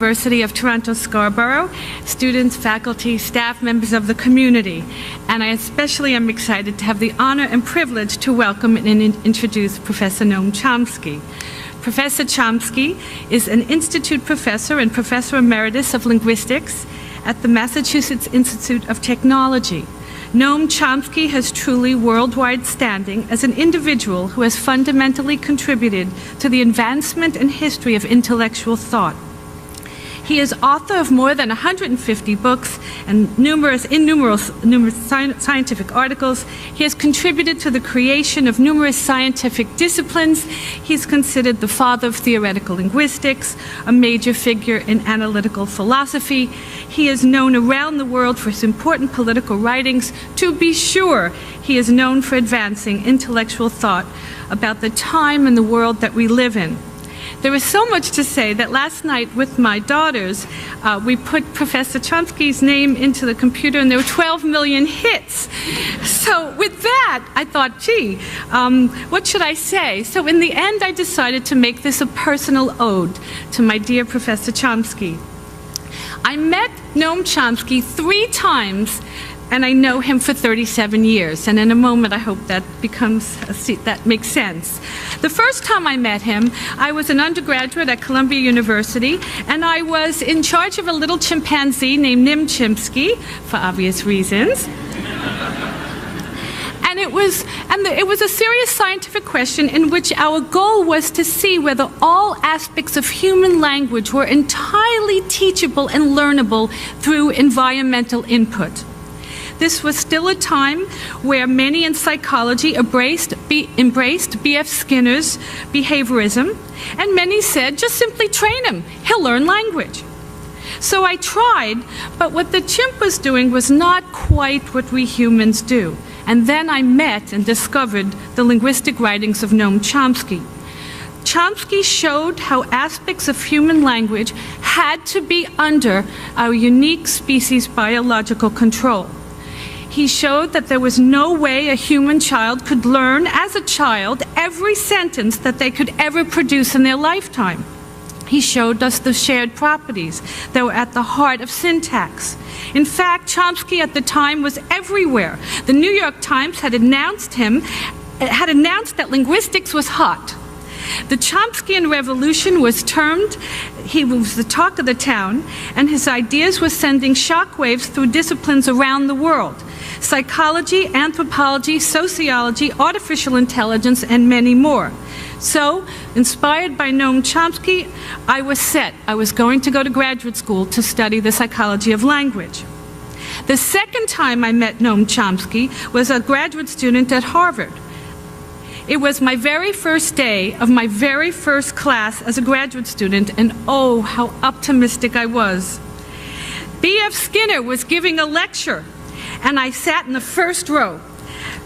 University of Toronto Scarborough, students, faculty, staff, members of the community. And I especially am excited to have the honor and privilege to welcome and introduce Professor Noam Chomsky. Professor Chomsky is an Institute Professor and Professor Emeritus of Linguistics at the Massachusetts Institute of Technology. Noam Chomsky has truly worldwide standing as an individual who has fundamentally contributed to the advancement and history of intellectual thought. He is author of more than 150 books and numerous scientific articles. He has contributed to the creation of numerous scientific disciplines. He's considered the father of theoretical linguistics, a major figure in analytical philosophy. He is known around the world for his important political writings. To be sure, he is known for advancing intellectual thought about the time and the world that we live in. There is so much to say that last night with my daughters, we put Professor Chomsky's name into the computer and there were 12 million hits. So with that, I thought, gee, what should I say? So in the end, I decided to make this a personal ode to my dear Professor Chomsky. I met Noam Chomsky 3 times, and I know him for 37 years. And in a moment, I hope that that makes sense. The first time I met him, I was an undergraduate at Columbia University, and I was in charge of a little chimpanzee named Noam Chomsky, for obvious reasons. And it was a serious scientific question in which our goal was to see whether all aspects of human language were entirely teachable and learnable through environmental input. This was still a time where many in psychology embraced B.F. Skinner's behaviorism, and many said, just simply train him, he'll learn language. So I tried, but what the chimp was doing was not quite what we humans do. And then I met and discovered the linguistic writings of Noam Chomsky. Chomsky showed how aspects of human language had to be under our unique species biological control. He showed that there was no way a human child could learn as a child every sentence that they could ever produce in their lifetime. He showed us the shared properties that were at the heart of syntax. In fact, Chomsky at the time was everywhere. The New York Times had announced that linguistics was hot. The Chomskyan revolution was termed, he was the talk of the town, and his ideas were sending shockwaves through disciplines around the world. Psychology, anthropology, sociology, artificial intelligence, and many more. So, inspired by Noam Chomsky, I was set. I was going to go to graduate school to study the psychology of language. The second time I met Noam Chomsky was a graduate student at Harvard. It was my very first day of my very first class as a graduate student, and oh, how optimistic I was. B.F. Skinner was giving a lecture, and I sat in the first row.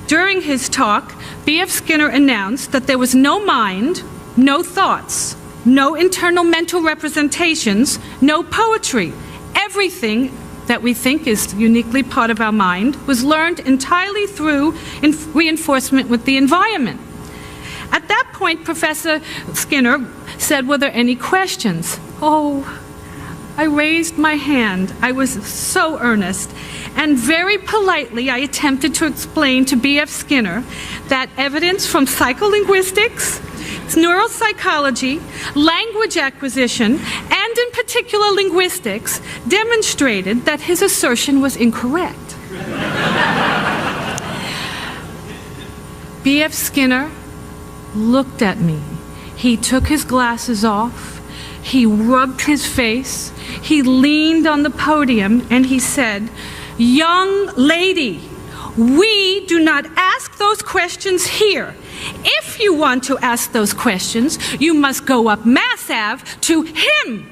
During his talk, B.F. Skinner announced that there was no mind, no thoughts, no internal mental representations, no poetry. Everything that we think is uniquely part of our mind was learned entirely through reinforcement with the environment. At that point, Professor Skinner said, were there any questions? Oh, I raised my hand. I was so earnest. And very politely, I attempted to explain to B.F. Skinner that evidence from psycholinguistics, neuropsychology, language acquisition, and in particular linguistics, demonstrated that his assertion was incorrect. B.F. Skinner looked at me. He took his glasses off. He rubbed his face. He leaned on the podium and he said, "Young lady, we do not ask those questions here. If you want to ask those questions, you must go up Mass Ave to him."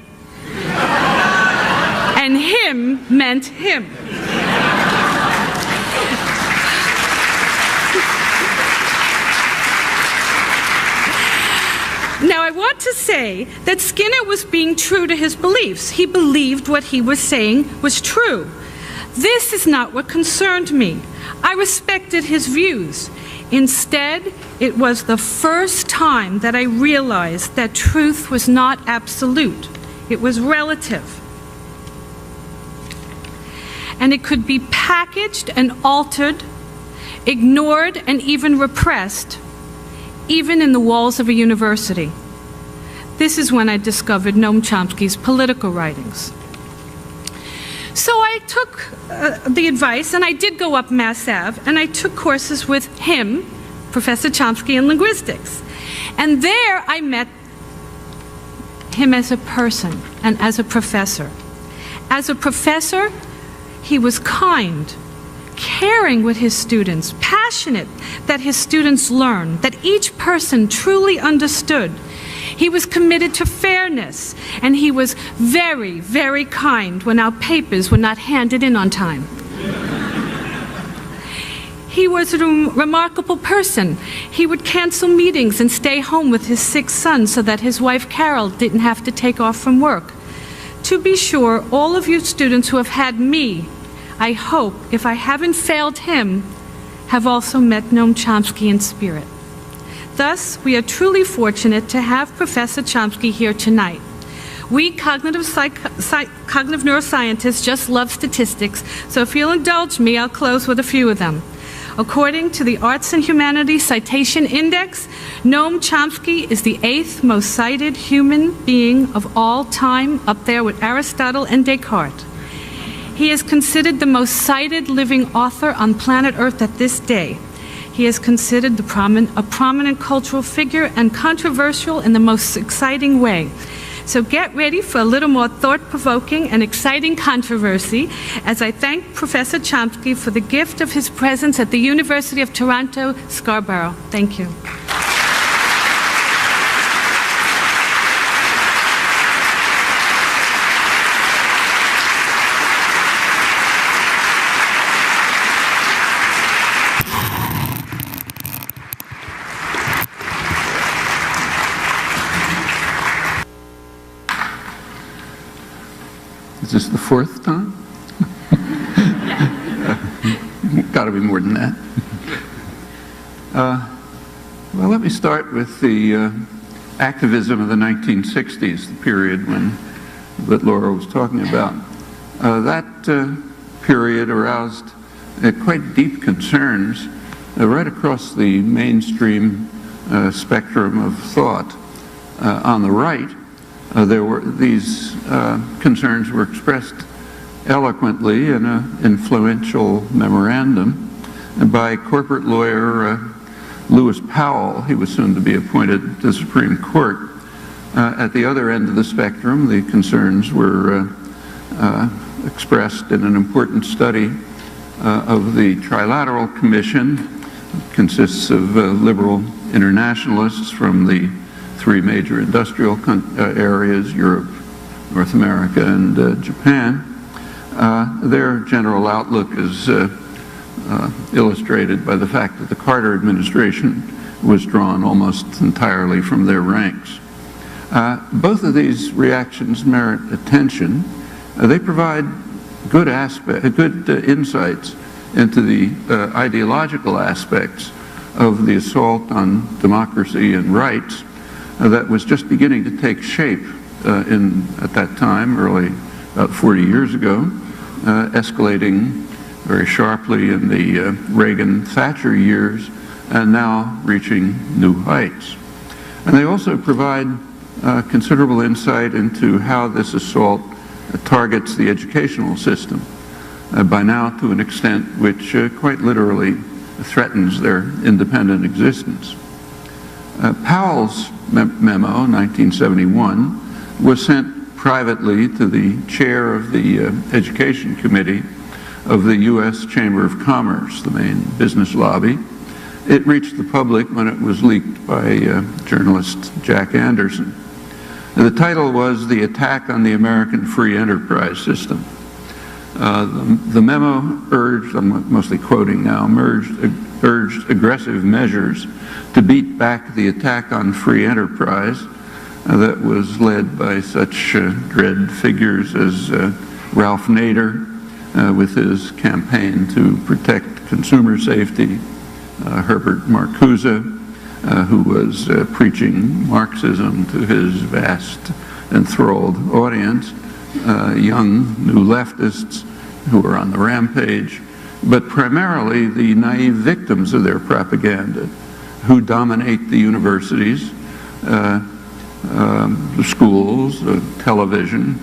And him meant him. Now, I want to say that Skinner was being true to his beliefs. He believed what he was saying was true. This is not what concerned me. I respected his views. Instead, it was the first time that I realized that truth was not absolute. It was relative. And it could be packaged and altered, ignored and even repressed, even in the walls of a university. This is when I discovered Noam Chomsky's political writings. So I took the advice, and I did go up Mass Ave, and I took courses with him, Professor Chomsky, in linguistics. And there I met him as a person and as a professor. As a professor, he was kind, caring with his students, passionate that his students learn, that each person truly understood. He was committed to fairness, and he was very, very kind when our papers were not handed in on time. He was a remarkable person. He would cancel meetings and stay home with his sick son so that his wife Carol didn't have to take off from work. To be sure, all of you students who have had me, I hope, if I haven't failed him, have also met Noam Chomsky in spirit. Thus, we are truly fortunate to have Professor Chomsky here tonight. We cognitive neuroscientists just love statistics, so if you'll indulge me, I'll close with a few of them. According to the Arts and Humanities Citation Index, Noam Chomsky is the 8th most cited human being of all time, up there with Aristotle and Descartes. He is considered the most cited living author on planet Earth at this day. He is considered a prominent cultural figure and controversial in the most exciting way. So get ready for a little more thought-provoking and exciting controversy as I thank Professor Chomsky for the gift of his presence at the University of Toronto, Scarborough. Thank you. Is this the 4th time? Got to be more than that. Well, let me start with the activism of the 1960s, the period that Laura was talking about. That period aroused quite deep concerns right across the mainstream spectrum of thought. On the right, these concerns were expressed eloquently in an influential memorandum by corporate lawyer Lewis Powell. He was soon to be appointed to the Supreme Court. At the other end of the spectrum, the concerns were expressed in an important study of the Trilateral Commission. It consists of liberal internationalists from the 3 major industrial areas, Europe, North America, and Japan. Their general outlook is illustrated by the fact that the Carter administration was drawn almost entirely from their ranks. Both of these reactions merit attention. They provide good insights into the ideological aspects of the assault on democracy and rights that was just beginning to take shape at that time, about 40 years ago, escalating very sharply in the Reagan-Thatcher years, and now reaching new heights. And they also provide considerable insight into how this assault targets the educational system, by now to an extent which quite literally threatens their independent existence. Powell's memo, 1971, was sent privately to the chair of the Education Committee of the U.S. Chamber of Commerce, the main business lobby. It reached the public when it was leaked by journalist Jack Anderson. The title was "The Attack on the American Free Enterprise System." The memo urged, I'm mostly quoting now, urged aggressive measures to beat back the attack on free enterprise that was led by such dread figures as Ralph Nader with his campaign to protect consumer safety, Herbert Marcuse, who was preaching Marxism to his vast enthralled audience, young new leftists who are on the rampage, but primarily the naive victims of their propaganda who dominate the universities, the schools, television,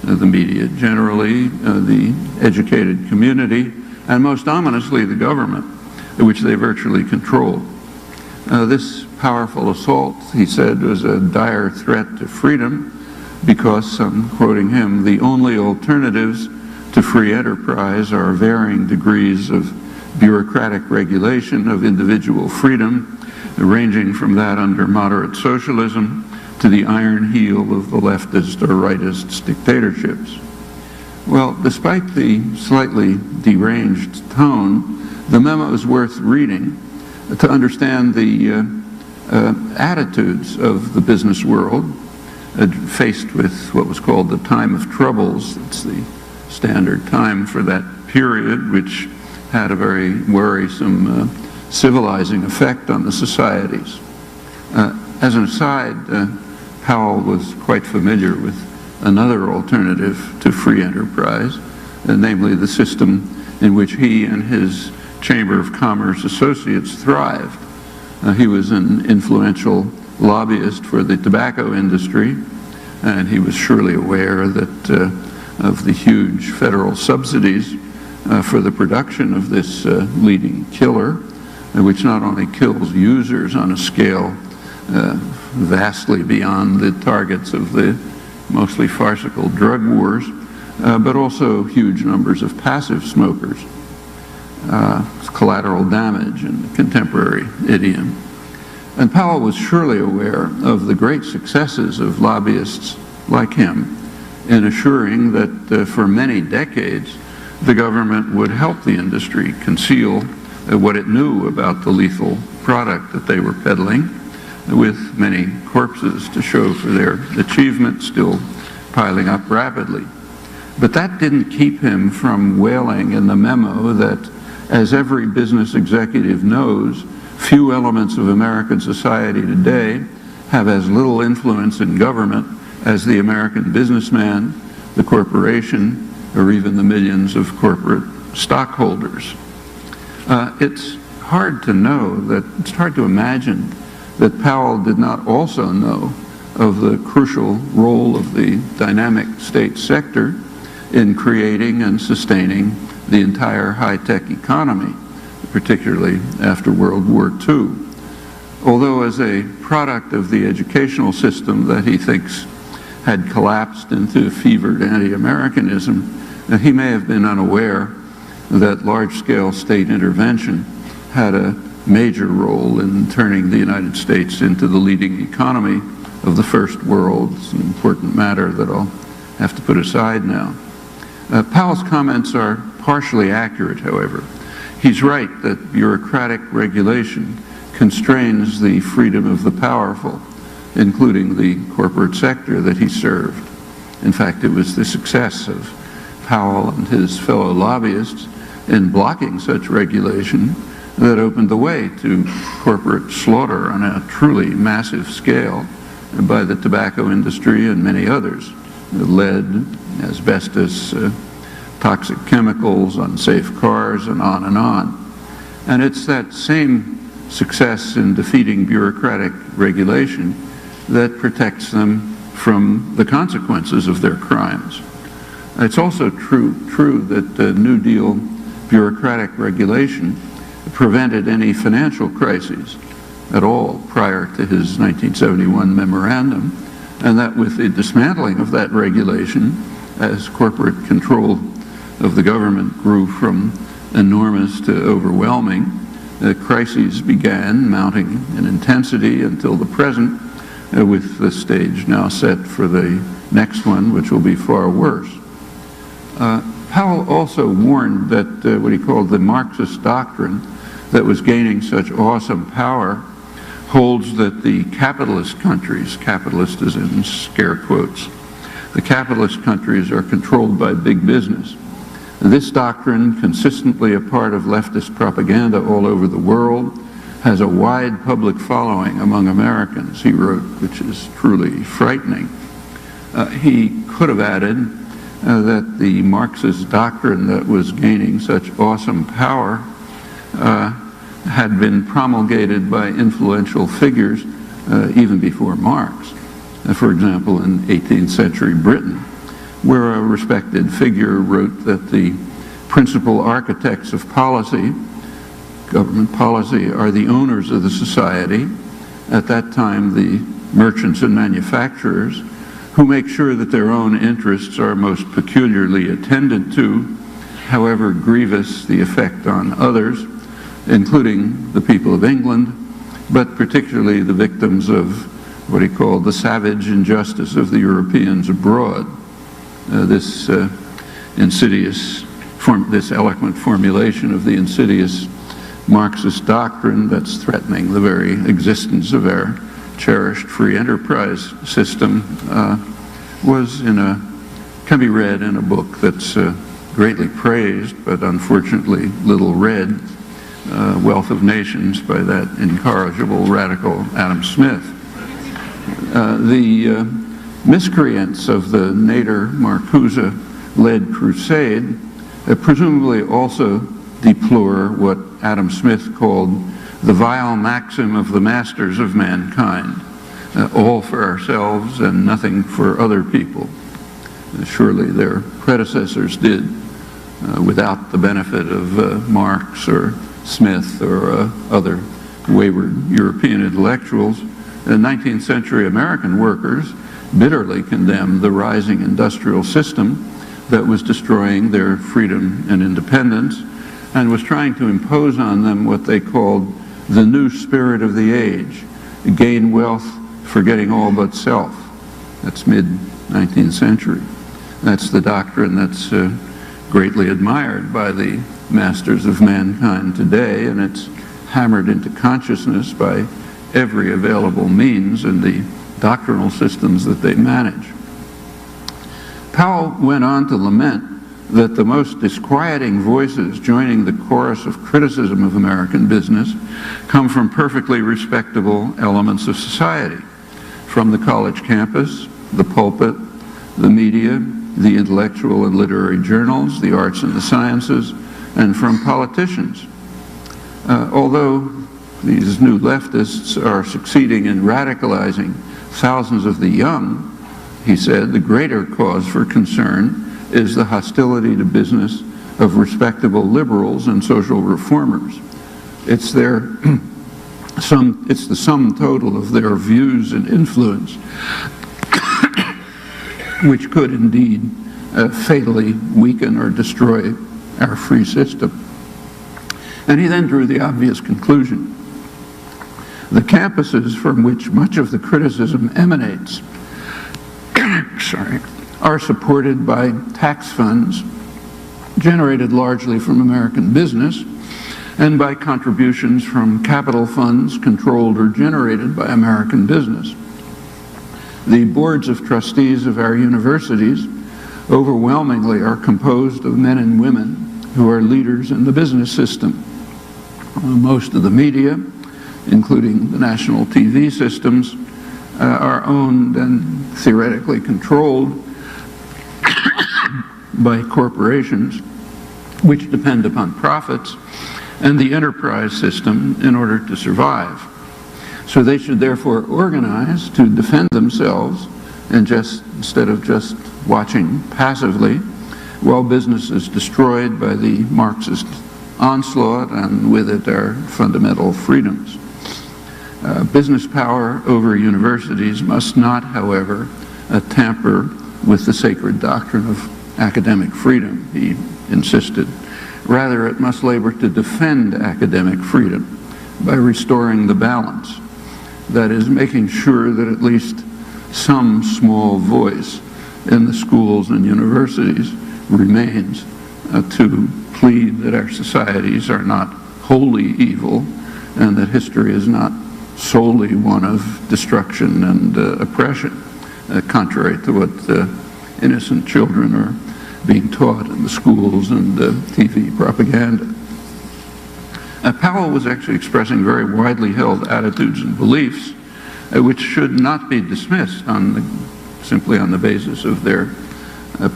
the media generally, the educated community, and most ominously the government, which they virtually control. This powerful assault, he said, was a dire threat to freedom because, I'm quoting him, the only alternatives to free enterprise are varying degrees of bureaucratic regulation of individual freedom, ranging from that under moderate socialism to the iron heel of the leftist or rightist dictatorships. Well, despite the slightly deranged tone, the memo is worth reading to understand the attitudes of the business world faced with what was called the time of troubles. It's the standard time for that period, which had a very worrisome civilizing effect on the societies. As an aside, Powell was quite familiar with another alternative to free enterprise, namely the system in which he and his Chamber of Commerce associates thrived. He was an influential lobbyist for the tobacco industry, and he was surely aware that of the huge federal subsidies for the production of this leading killer, which not only kills users on a scale vastly beyond the targets of the mostly farcical drug wars, but also huge numbers of passive smokers. Collateral damage in the contemporary idiom. And Powell was surely aware of the great successes of lobbyists like him in assuring that for many decades the government would help the industry conceal what it knew about the lethal product that they were peddling, with many corpses to show for their achievement still piling up rapidly. But that didn't keep him from wailing in the memo that, as every business executive knows, few elements of American society today have as little influence in government as the American businessman, the corporation, or even the millions of corporate stockholders. It's hard to imagine that Powell did not also know of the crucial role of the dynamic state sector in creating and sustaining the entire high-tech economy, particularly after World War II. Although as a product of the educational system that he thinks had collapsed into fevered anti-Americanism, he may have been unaware that large-scale state intervention had a major role in turning the United States into the leading economy of the first world. It's an important matter that I'll have to put aside now. Powell's comments are partially accurate, however. He's right that bureaucratic regulation constrains the freedom of the powerful, including the corporate sector that he served. In fact, it was the success of Powell and his fellow lobbyists in blocking such regulation that opened the way to corporate slaughter on a truly massive scale by the tobacco industry and many others. Lead, asbestos, toxic chemicals, unsafe cars, and on and on. And it's that same success in defeating bureaucratic regulation that protects them from the consequences of their crimes. It's also true that the New Deal bureaucratic regulation prevented any financial crises at all prior to his 1971 memorandum, and that with the dismantling of that regulation, as corporate control of the government grew from enormous to overwhelming, the crises began mounting in intensity until the present, with the stage now set for the next one, which will be far worse. Powell also warned that what he called the Marxist doctrine that was gaining such awesome power holds that the capitalist countries, capitalist is in scare quotes, the capitalist countries are controlled by big business. This doctrine, consistently a part of leftist propaganda all over the world, has a wide public following among Americans, he wrote, which is truly frightening. He could have added that the Marxist doctrine that was gaining such awesome power had been promulgated by influential figures even before Marx. For example, in 18th century Britain, where a respected figure wrote that the principal architects of policy, government policy, are the owners of the society, at that time the merchants and manufacturers, who make sure that their own interests are most peculiarly attended to, however grievous the effect on others, including the people of England, but particularly the victims of what he called the savage injustice of the Europeans abroad. This eloquent formulation of the insidious Marxist doctrine that's threatening the very existence of our cherished free enterprise system can be read in a book that's greatly praised, but unfortunately little read, Wealth of Nations by that incorrigible radical Adam Smith. The miscreants of the Nader-Marcuse-led crusade presumably also deplore what Adam Smith called the vile maxim of the masters of mankind, all for ourselves and nothing for other people. Surely their predecessors did, without the benefit of Marx or Smith or other wayward European intellectuals. 19th century American workers bitterly condemned the rising industrial system that was destroying their freedom and independence and was trying to impose on them what they called the new spirit of the age, gain wealth, forgetting all but self. That's mid-19th century. That's the doctrine that's greatly admired by the masters of mankind today, and it's hammered into consciousness by every available means in the doctrinal systems that they manage. Powell went on to lament that the most disquieting voices joining the chorus of criticism of American business come from perfectly respectable elements of society, from the college campus, the pulpit, the media, the intellectual and literary journals, the arts and the sciences, and from politicians. Although these new leftists are succeeding in radicalizing thousands of the young, he said, the greater cause for concern is the hostility to business of respectable liberals and social reformers. It's the sum total of their views and influence which could indeed fatally weaken or destroy our free system. And he then drew the obvious conclusion. The campuses from which much of the criticism emanates are supported by tax funds generated largely from American business and by contributions from capital funds controlled or generated by American business. The boards of trustees of our universities overwhelmingly are composed of men and women who are leaders in the business system. Most of the media, including the national TV systems, are owned and theoretically controlled by corporations which depend upon profits and the enterprise system in order to survive. So they should therefore organize to defend themselves and instead of just watching passively while business is destroyed by the Marxist onslaught and with it our fundamental freedoms. Business power over universities must not, however, tamper with the sacred doctrine of academic freedom, he insisted. Rather, it must labor to defend academic freedom by restoring the balance. That is, making sure that at least some small voice in the schools and universities remains to plead that our societies are not wholly evil and that history is not solely one of destruction and oppression, contrary to what innocent children are being taught in the schools and TV propaganda. Powell was actually expressing very widely held attitudes and beliefs which should not be dismissed on the simply on the basis of their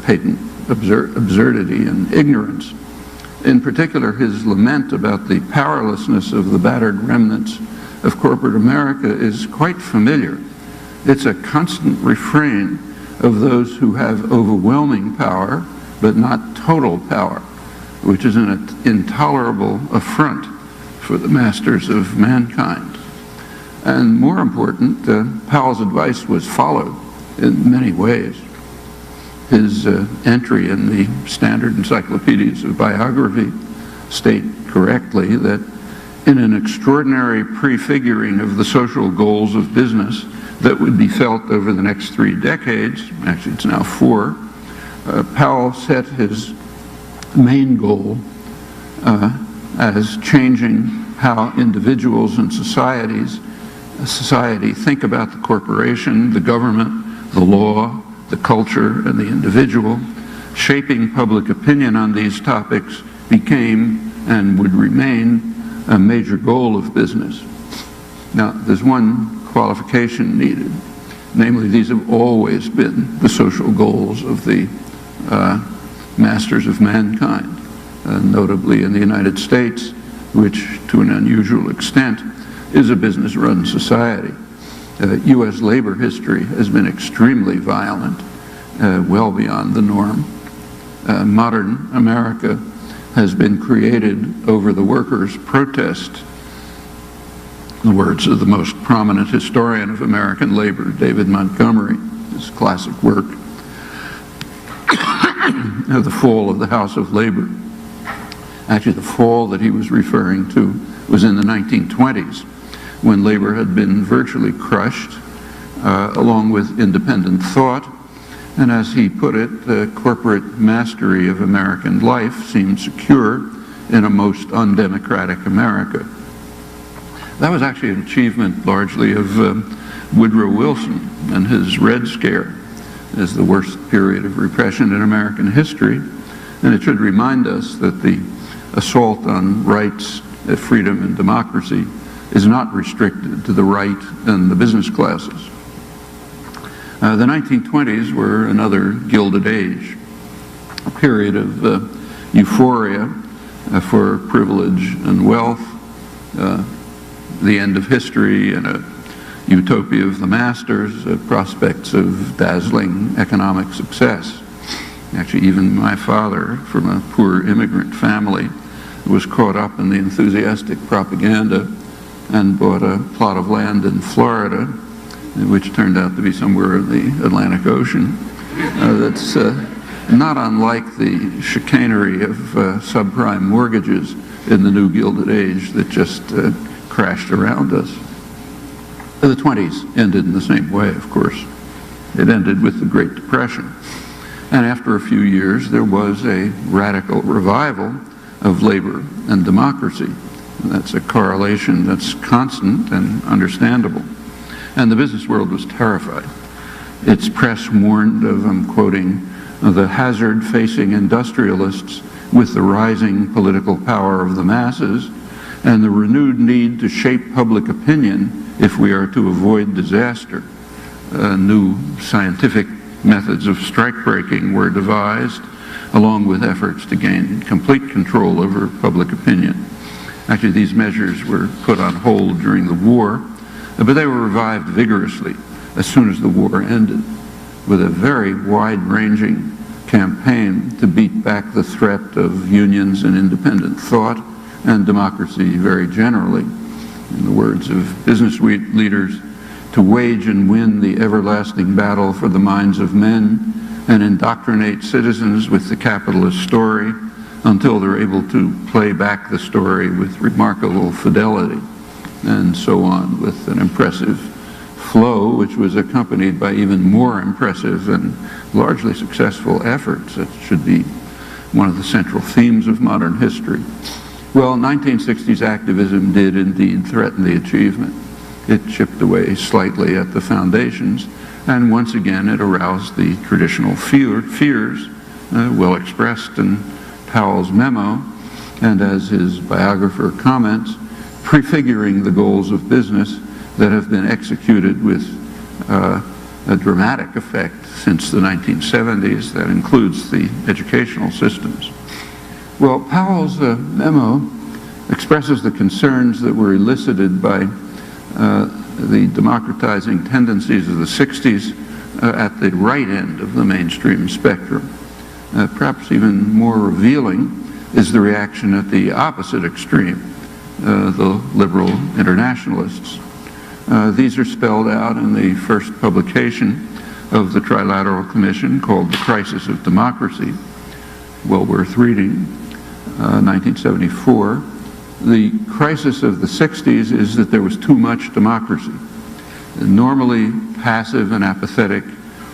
patent absurdity and ignorance. In particular, his lament about the powerlessness of the battered remnants of corporate America is quite familiar. It's a constant refrain of those who have overwhelming power, but not total power, which is an intolerable affront for the masters of mankind. And more important, Powell's advice was followed in many ways. His entry in the standard encyclopedias of biography state correctly that in an extraordinary prefiguring of the social goals of business that would be felt over the next 3 decades, actually it's now 4, Powell set his main goal as changing how individuals and society think about the corporation, the government, the law, the culture, and the individual. Shaping public opinion on these topics became and would remain a major goal of business. Now, there's one qualification needed, namely these have always been the social goals of the masters of mankind, notably in the United States, which to an unusual extent is a business-run society. U.S. labor history has been extremely violent, well beyond the norm. Modern America has been created over the workers' protest. The words of the most prominent historian of American labor, David Montgomery, his classic work, The Fall of the House of Labor. Actually, the fall that he was referring to was in the 1920s, when labor had been virtually crushed, along with independent thought. And as he put it, the corporate mastery of American life seemed secure in a most undemocratic America. That was actually an achievement largely of Woodrow Wilson and his Red Scare as the worst period of repression in American history. And it should remind us that the assault on rights, freedom, and democracy is not restricted to the right and the business classes. The 1920s were another Gilded Age, a period of euphoria for privilege and wealth, the end of history and a utopia of the masters, prospects of dazzling economic success. Actually, even my father, from a poor immigrant family, was caught up in the enthusiastic propaganda and bought a plot of land in Florida, which turned out to be somewhere in the Atlantic Ocean. That's not unlike the chicanery of subprime mortgages in the new Gilded Age that just crashed around us. The 20s ended in the same way, of course. It ended with the Great Depression. And after a few years, there was a radical revival of labor and democracy. And that's a correlation that's constant and understandable. And the business world was terrified. Its press warned of, I'm quoting, the hazard facing industrialists with the rising political power of the masses and the renewed need to shape public opinion if we are to avoid disaster. New scientific methods of strike-breaking were devised, along with efforts to gain complete control over public opinion. Actually, these measures were put on hold during the war, but they were revived vigorously as soon as the war ended, with a very wide-ranging campaign to beat back the threat of unions and independent thought and democracy very generally. In the words of business leaders, to wage and win the everlasting battle for the minds of men and indoctrinate citizens with the capitalist story until they're able to play back the story with remarkable fidelity, and so on, with an impressive flow which was accompanied by even more impressive and largely successful efforts. That should be one of the central themes of modern history. Well, 1960s activism did indeed threaten the achievement. It chipped away slightly at the foundations, and once again it aroused the traditional fears, well expressed in Powell's memo, and as his biographer comments, prefiguring the goals of business that have been executed with a dramatic effect since the 1970s that includes the educational systems. Well, Powell's memo expresses the concerns that were elicited by the democratizing tendencies of the 60s at the right end of the mainstream spectrum. Perhaps even more revealing is the reaction at the opposite extreme, the liberal internationalists. These are spelled out in the first publication of the Trilateral Commission called The Crisis of Democracy, well worth reading, 1974. The crisis of the 60s is that there was too much democracy. Normally passive and apathetic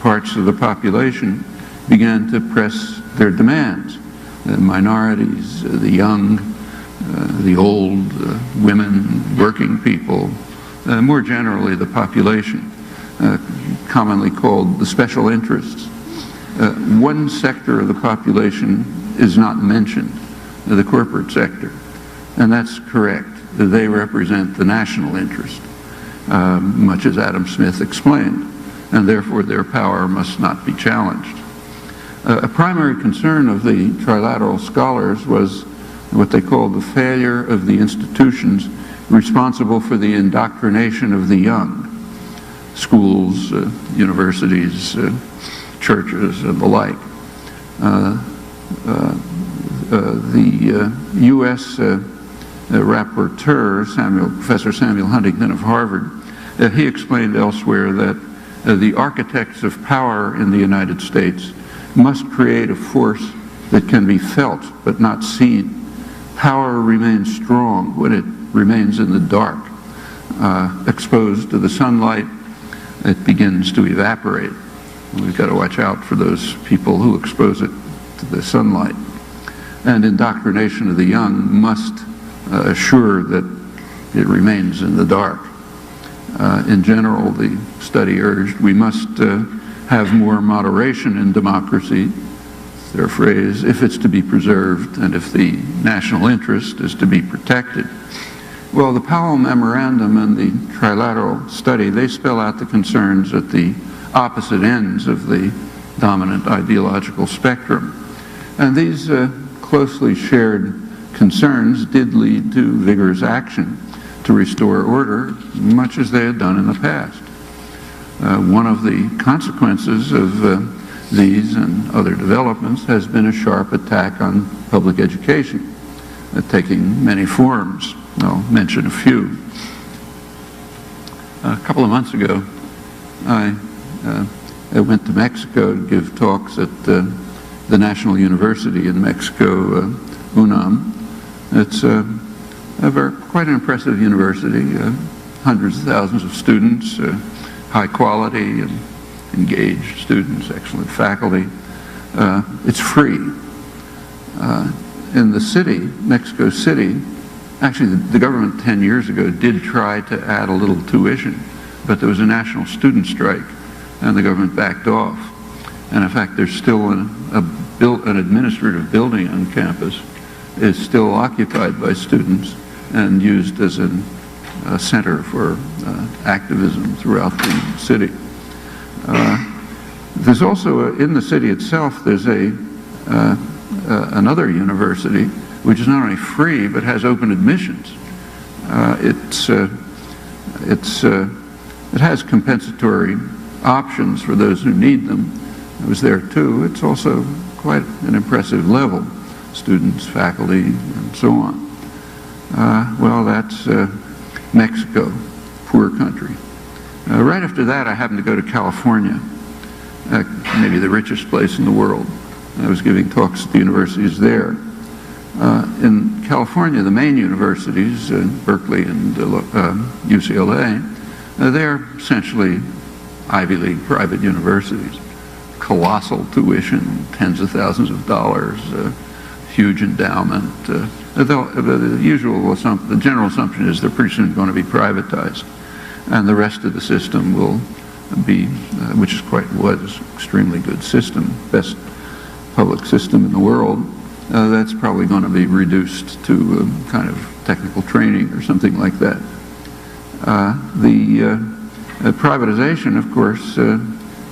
parts of the population began to press their demands. The minorities, the young, the old, women, working people, more generally the population, commonly called the special interests. One sector of the population is not mentioned, the corporate sector, and that's correct. They represent the national interest, much as Adam Smith explained, and therefore their power must not be challenged. A primary concern of the trilateral scholars was what they called the failure of the institutions responsible for the indoctrination of the young, schools, universities, churches, and the like. The U.S. rapporteur, Professor Samuel Huntington of Harvard, he explained elsewhere that the architects of power in the United States must create a force that can be felt but not seen. Power remains strong when it remains in the dark. Exposed to the sunlight, it begins to evaporate. We've got to watch out for those people who expose it to the sunlight. And indoctrination of the young must assure that it remains in the dark. In general, the study urged we must have more moderation in democracy, their phrase, if it's to be preserved and if the national interest is to be protected. Well, the Powell Memorandum and the Trilateral Study, they spell out the concerns at the opposite ends of the dominant ideological spectrum. And these closely shared concerns did lead to vigorous action to restore order, much as they had done in the past. One of the consequences of these and other developments has been a sharp attack on public education, taking many forms. I'll mention a few. A couple of months ago, I went to Mexico to give talks at the National University in Mexico, UNAM. It's quite an impressive university, hundreds of thousands of students, high quality and engaged students, excellent faculty. It's free. In the city, Mexico City, actually the government 10 years ago did try to add a little tuition, but there was a national student strike and the government backed off. And in fact, there's still an administrative building on campus is still occupied by students and used as a center for activism throughout the city. There's also, in the city itself, there's another university which is not only free but has open admissions. It has compensatory options for those who need them. I was there too. It's also quite an impressive level. Students, faculty, and so on. Well, that's Mexico, poor country. Right after that, I happened to go to California, maybe the richest place in the world. I was giving talks at the universities there. In California, the main universities, Berkeley and UCLA, they're essentially Ivy League private universities. Colossal tuition, tens of thousands of dollars, huge endowment. The general assumption is they're pretty soon going to be privatized, and the rest of the system will be, was extremely good system, best public system in the world. That's probably going to be reduced to kind of technical training or something like that. The privatization, of course,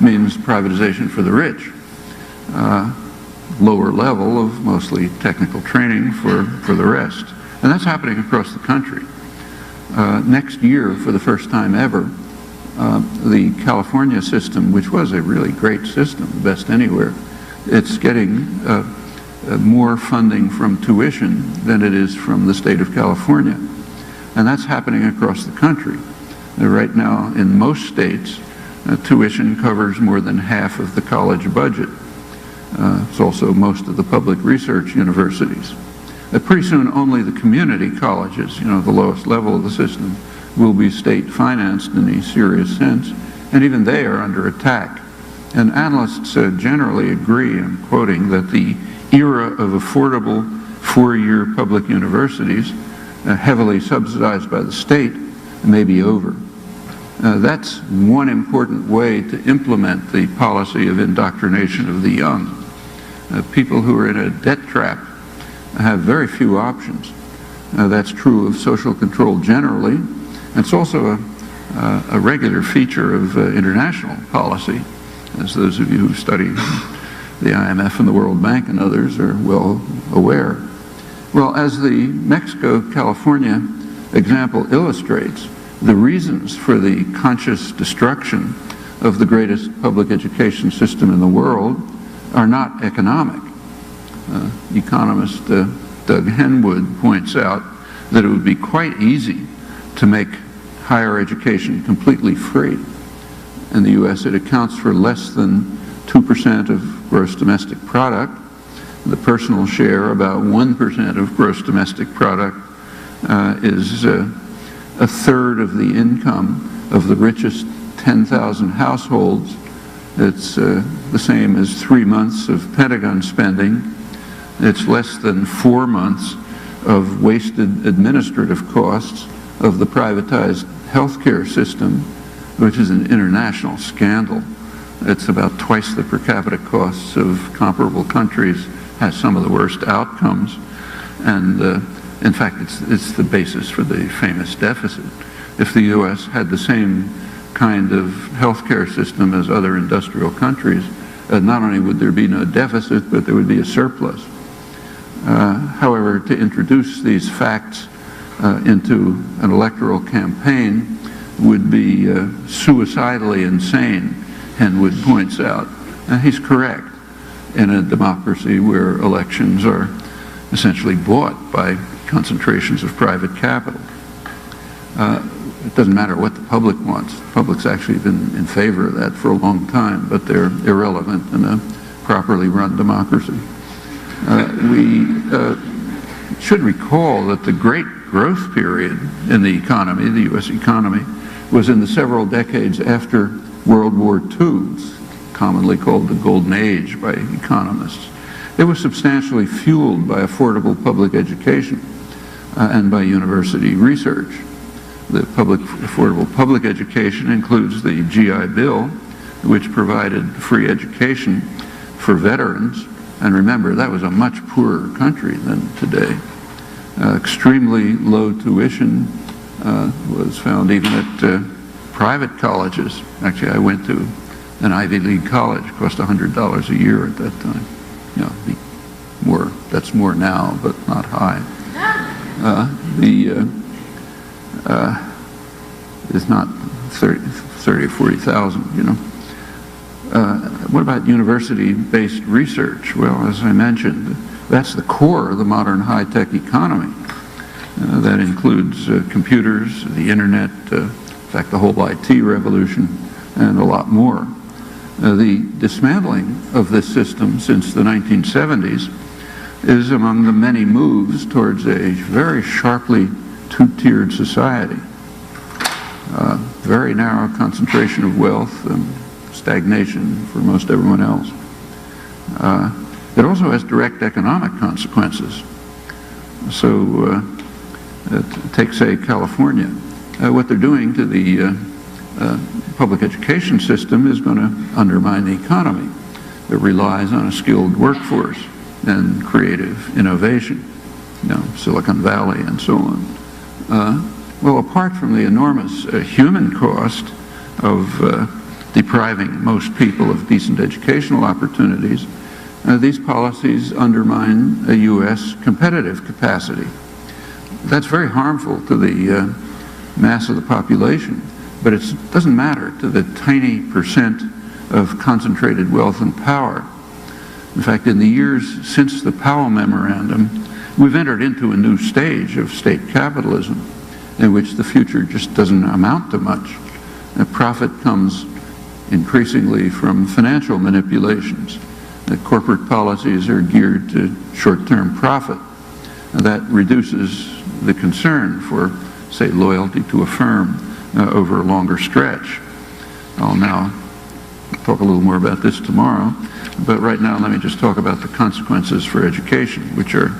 means privatization for the rich. Lower level of mostly technical training for the rest. And that's happening across the country. Next year, for the first time ever, the California system, which was a really great system, best anywhere, it's getting more funding from tuition than it is from the state of California. And that's happening across the country. Right now, in most states, tuition covers more than half of the college budget. It's also most of the public research universities. Pretty soon, only the community colleges, the lowest level of the system, will be state-financed in a serious sense, and even they are under attack. And analysts generally agree, I'm quoting, that the era of affordable four-year public universities, heavily subsidized by the state, may be over. That's one important way to implement the policy of indoctrination of the young. People who are in a debt trap have very few options. That's true of social control generally. It's also a regular feature of international policy, as those of you who study the IMF and the World Bank and others are well aware. Well, as the Mexico-California example illustrates, the reasons for the conscious destruction of the greatest public education system in the world are not economic. Economist Doug Henwood points out that it would be quite easy to make higher education completely free. In the U.S., it accounts for less than 2% of gross domestic product. The personal share, about 1% of gross domestic product, is a third of the income of the richest 10,000 households. It's the same as 3 months of Pentagon spending. It's less than 4 months of wasted administrative costs of the privatized healthcare system, which is an international scandal. It's about twice the per capita costs of comparable countries, has some of the worst outcomes, and in fact, it's the basis for the famous deficit. If the U.S. had the same kind of healthcare system as other industrial countries, not only would there be no deficit, but there would be a surplus. However, to introduce these facts into an electoral campaign would be suicidally insane, Henwood points out. And he's correct. In a democracy where elections are essentially bought by concentrations of private capital. It doesn't matter what the public wants. The public's actually been in favor of that for a long time, but they're irrelevant in a properly run democracy. We should recall that the great growth period in the economy, the U.S. economy, was in the several decades after World War II, commonly called the Golden Age by economists. It was substantially fueled by affordable public education and by university research. The affordable public education includes the GI Bill, which provided free education for veterans. And remember, that was a much poorer country than today. Extremely low tuition was found even at private colleges. Actually, I went to an Ivy League college, cost $100 a year at that time. That's more now, but not high. It's not 30 or 40,000, What about university-based research? Well, as I mentioned, that's the core of the modern high-tech economy. That includes computers, the internet, in fact, the whole IT revolution, and a lot more. The dismantling of this system since the 1970s is among the many moves towards a very sharply two-tiered society. Very narrow concentration of wealth and stagnation for most everyone else. It also has direct economic consequences. So take, say, California. What they're doing to the public education system is going to undermine the economy. It relies on a skilled workforce and creative innovation, Silicon Valley and so on. Well, apart from the enormous human cost of depriving most people of decent educational opportunities, these policies undermine a U.S. competitive capacity. That's very harmful to the mass of the population, but it doesn't matter to the tiny percent of concentrated wealth and power. In fact, in the years since the Powell Memorandum, we've entered into a new stage of state capitalism in which the future just doesn't amount to much. The profit comes increasingly from financial manipulations. The corporate policies are geared to short-term profit. That reduces the concern for, say, loyalty to a firm over a longer stretch. I'll now talk a little more about this tomorrow, but right now let me just talk about the consequences for education, which are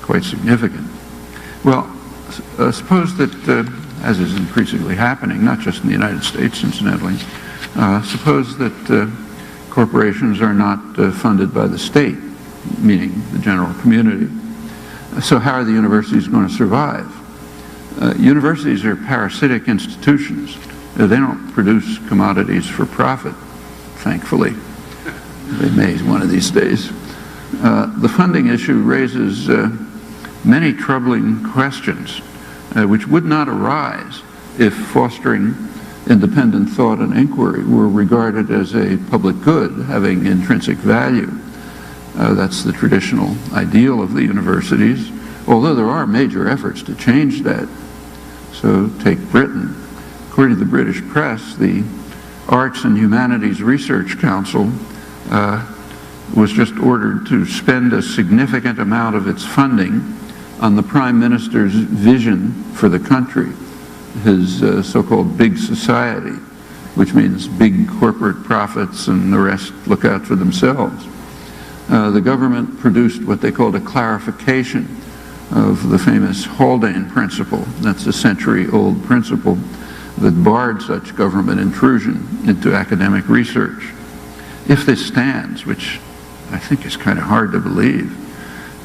quite significant. Well, suppose that, as is increasingly happening, not just in the United States, incidentally, suppose that corporations are not funded by the state, meaning the general community. So how are the universities going to survive? Universities are parasitic institutions. They don't produce commodities for profit, thankfully. They may one of these days. The funding issue raises many troubling questions which would not arise if fostering independent thought and inquiry were regarded as a public good having intrinsic value. That's the traditional ideal of the universities, although there are major efforts to change that. So take Britain. According to the British press, the Arts and Humanities Research Council was just ordered to spend a significant amount of its funding on the Prime Minister's vision for the country, his so-called big society, which means big corporate profits and the rest look out for themselves. The government produced what they called a clarification of the famous Haldane principle. That's a century-old principle that barred such government intrusion into academic research. If this stands, which I think is kind of hard to believe,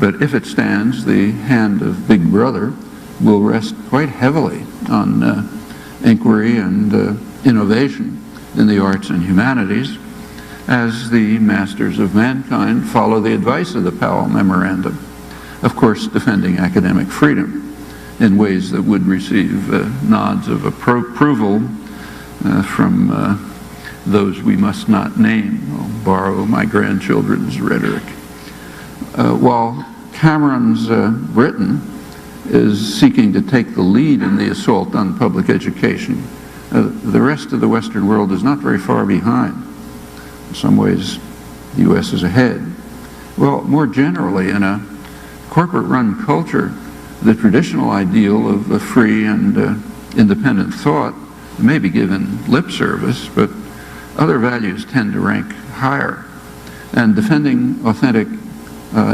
but if it stands, the hand of Big Brother will rest quite heavily on inquiry and innovation in the arts and humanities as the masters of mankind follow the advice of the Powell Memorandum, of course defending academic freedom in ways that would receive nods of approval from those we must not name. I'll borrow my grandchildren's rhetoric. While Cameron's Britain is seeking to take the lead in the assault on public education, the rest of the Western world is not very far behind. In some ways, the U.S. is ahead. Well, more generally, in a corporate-run culture, the traditional ideal of a free and independent thought may be given lip service, but other values tend to rank higher. And defending authentic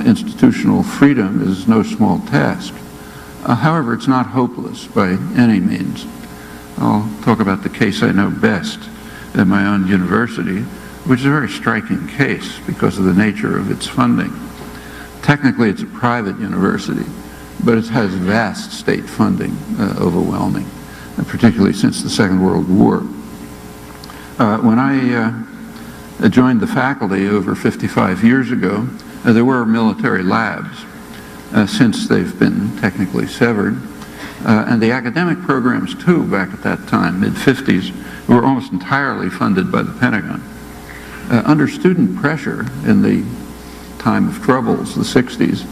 institutional freedom is no small task. However, it's not hopeless by any means. I'll talk about the case I know best at my own university, which is a very striking case because of the nature of its funding. Technically, it's a private university, but it has vast state funding, overwhelming, particularly since the Second World War. When I joined the faculty over 55 years ago, there were military labs. Since they've been technically severed. And the academic programs, too, back at that time, mid-50s, were almost entirely funded by the Pentagon. Under student pressure in the time of troubles, the 60s,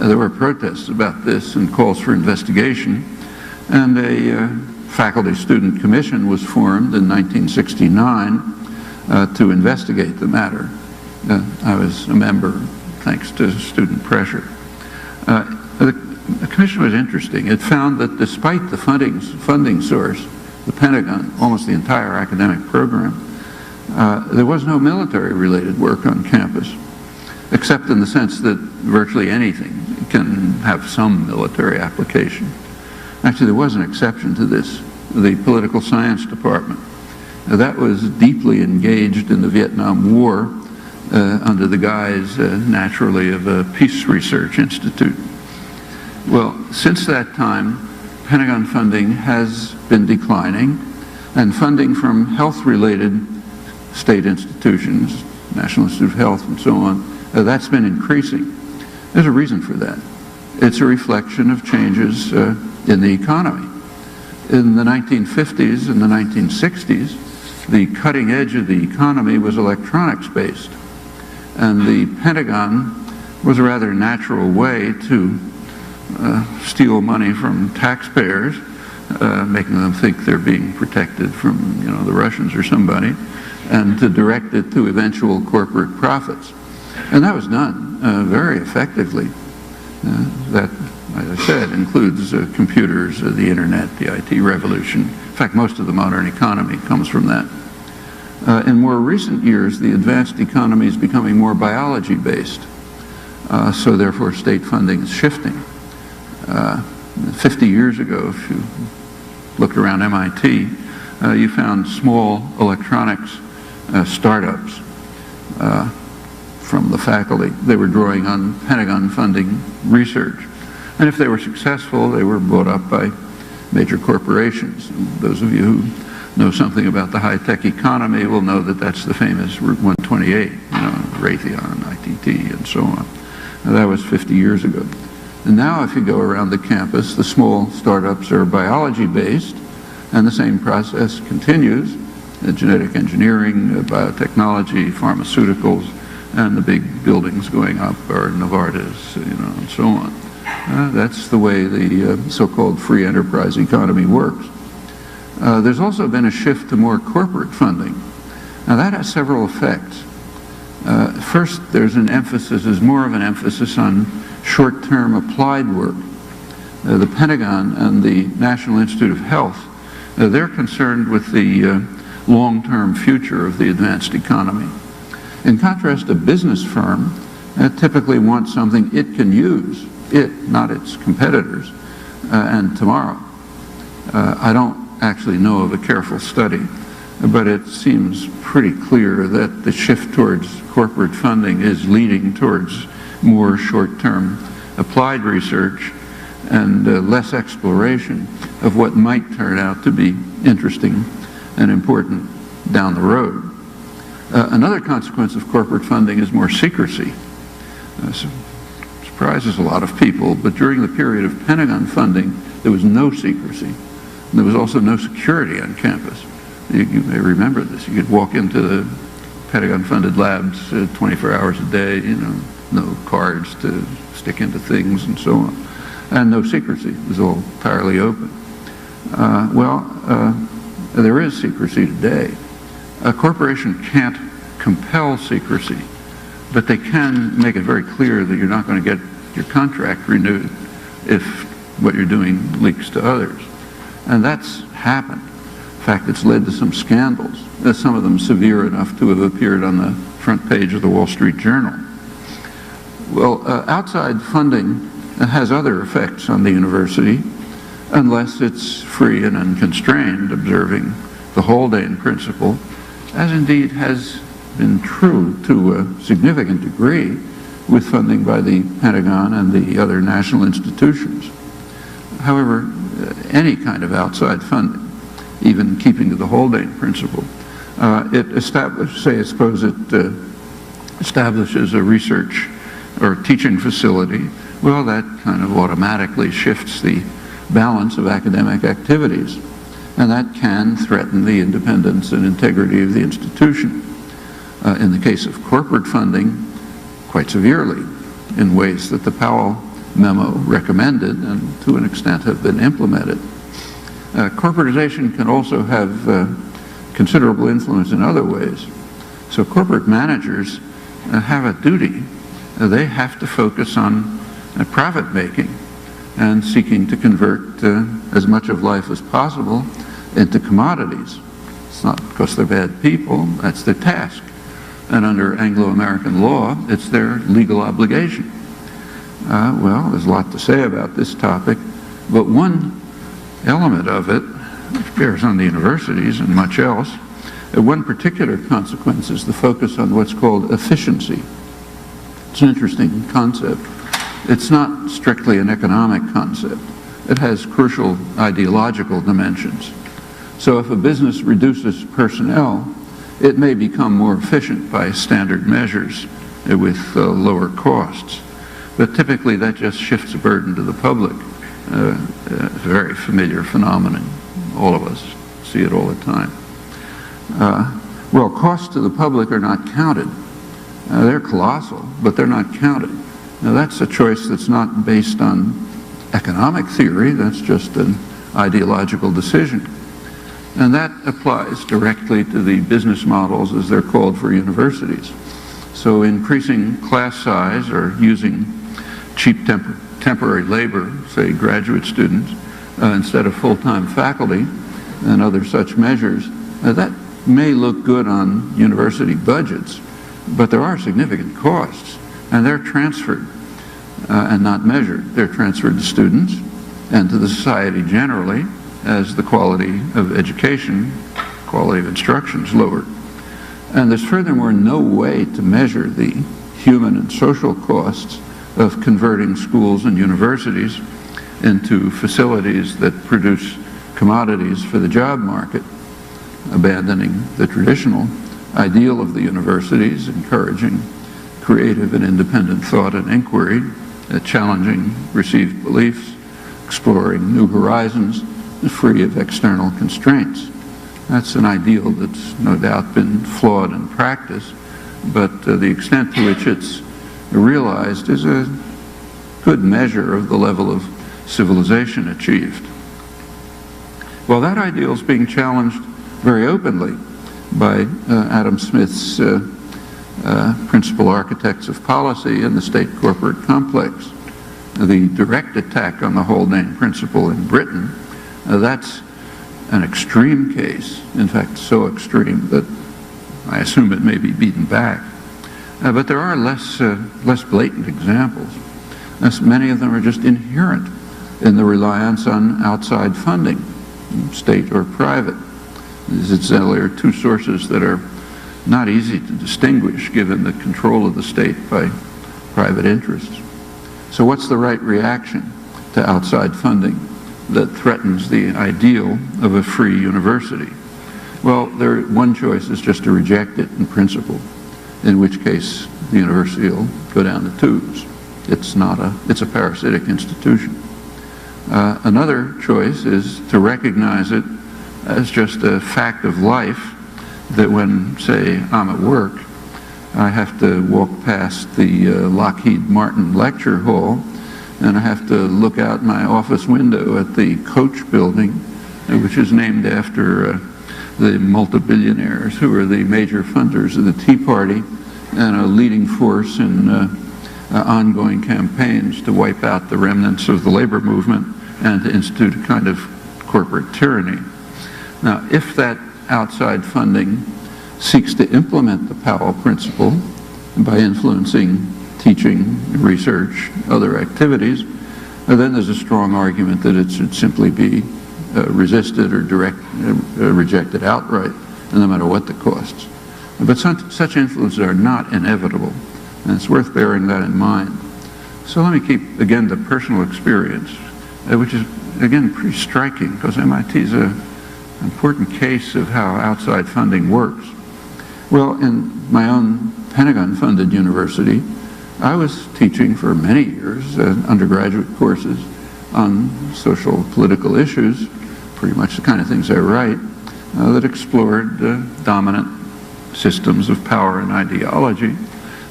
there were protests about this and calls for investigation. And a faculty-student commission was formed in 1969 to investigate the matter. I was a member, thanks to student pressure. The commission was interesting. It found that despite the funding source, the Pentagon, almost the entire academic program, there was no military-related work on campus, except in the sense that virtually anything can have some military application. Actually, there was an exception to this, the political science department. That was deeply engaged in the Vietnam War under the guise, naturally, of a peace research institute. Well, since that time, Pentagon funding has been declining. And funding from health-related state institutions, National Institute of Health and so on, that's been increasing. There's a reason for that. It's a reflection of changes in the economy. In the 1950s and the 1960s, the cutting edge of the economy was electronics-based. And the Pentagon was a rather natural way to steal money from taxpayers, making them think they're being protected from, the Russians or somebody, and to direct it to eventual corporate profits. And that was done very effectively. That, as I said, includes computers, the internet, the IT revolution. In fact, most of the modern economy comes from that. In more recent years, the advanced economy is becoming more biology-based. So therefore, state funding is shifting. 50 years ago, if you looked around MIT, you found small electronics startups from the faculty. They were drawing on Pentagon funding research. And if they were successful, they were bought up by major corporations. And those of you who know something about the high-tech economy will know that that's the famous Route 128, Raytheon, ITT, and so on. Now, that was 50 years ago. And now if you go around the campus, the small startups are biology-based, and the same process continues. Genetic engineering, biotechnology, pharmaceuticals, and the big buildings going up are Novartis, and so on. That's the way the so-called free enterprise economy works. There's also been a shift to more corporate funding. Now that has several effects. First, there's more of an emphasis on short-term applied work. The Pentagon and the National Institute of Health, they're concerned with the long-term future of the advanced economy. In contrast, a business firm typically wants something it can use, not its competitors, and tomorrow. I don't actually know of a careful study, but it seems pretty clear that the shift towards corporate funding is leading towards more short-term applied research and less exploration of what might turn out to be interesting and important down the road. Another consequence of corporate funding is more secrecy. Surprises a lot of people, but during the period of Pentagon funding, there was no secrecy. And there was also no security on campus. You may remember this. You could walk into the Pentagon-funded labs 24 hours a day, no cards to stick into things and so on. And no secrecy. It was all entirely open. There is secrecy today. A corporation can't compel secrecy, but they can make it very clear that you're not going to get your contract renewed if what you're doing leaks to others. And that's happened. In fact, it's led to some scandals, some of them severe enough to have appeared on the front page of the Wall Street Journal. Well, outside funding has other effects on the university, unless it's free and unconstrained, observing the Haldane principle, as indeed has been true to a significant degree with funding by the Pentagon and the other national institutions. However, any kind of outside funding, even keeping to the Haldane principle, it establishes a research or teaching facility, well, that kind of automatically shifts the balance of academic activities. And that can threaten the independence and integrity of the institution. In the case of corporate funding, quite severely, in ways that the Powell memo recommended and to an extent have been implemented. Corporatization can also have considerable influence in other ways. So corporate managers have a duty. They have to focus on profit making and seeking to convert as much of life as possible into commodities. It's not because they're bad people, that's their task. And under Anglo-American law, it's their legal obligation. Well, there's a lot to say about this topic, but one element of it, which bears on the universities and much else, one particular consequence is the focus on what's called efficiency. It's an interesting concept. It's not strictly an economic concept. It has crucial ideological dimensions. So if a business reduces personnel, it may become more efficient by standard measures with lower costs. But typically that just shifts a burden to the public. It's a very familiar phenomenon. All of us see it all the time. Well, costs to the public are not counted. They're colossal, but they're not counted. Now that's a choice that's not based on economic theory, that's just an ideological decision. And that applies directly to the business models as they're called for universities. So increasing class size or using cheap temporary labor, say graduate students, instead of full-time faculty and other such measures, that may look good on university budgets, but there are significant costs, and they're transferred and not measured. They're transferred to students and to the society generally as the quality of education, quality of instruction is lowered. And there's furthermore no way to measure the human and social costs of converting schools and universities into facilities that produce commodities for the job market, abandoning the traditional ideal of the universities, encouraging creative and independent thought and inquiry, challenging received beliefs, exploring new horizons, free of external constraints. That's an ideal that's no doubt been flawed in practice, but the extent to which it's realized is a good measure of the level of civilization achieved. Well, that ideal is being challenged very openly by Adam Smith's principal architects of policy in the state corporate complex. The direct attack on the whole name principle in Britain, that's an extreme case, in fact so extreme that I assume it may be beaten back. But there are less blatant examples. Many of them are just inherent in the reliance on outside funding, state or private. Incidentally, are two sources that are not easy to distinguish given the control of the state by private interests. So what's the right reaction to outside funding that threatens the ideal of a free university? Well, one choice is just to reject it in principle, in which case the university will go down the tubes. It's a parasitic institution. Another choice is to recognize it as just a fact of life that when, say, I'm at work, I have to walk past the Lockheed Martin lecture hall, and I have to look out my office window at the Koch building, which is named after the multi-billionaires who are the major funders of the Tea Party and a leading force in ongoing campaigns to wipe out the remnants of the labor movement and to institute a kind of corporate tyranny. Now, if that outside funding seeks to implement the Powell principle by influencing teaching, research, other activities, then there's a strong argument that it should simply be resisted or rejected outright, no matter what the costs. But such influences are not inevitable, and it's worth bearing that in mind. So let me keep, again, the personal experience, which is, again, pretty striking, because MIT is an important case of how outside funding works. Well, in my own Pentagon-funded university, I was teaching for many years undergraduate courses on social political issues, pretty much the kind of things I write, that explored dominant systems of power and ideology,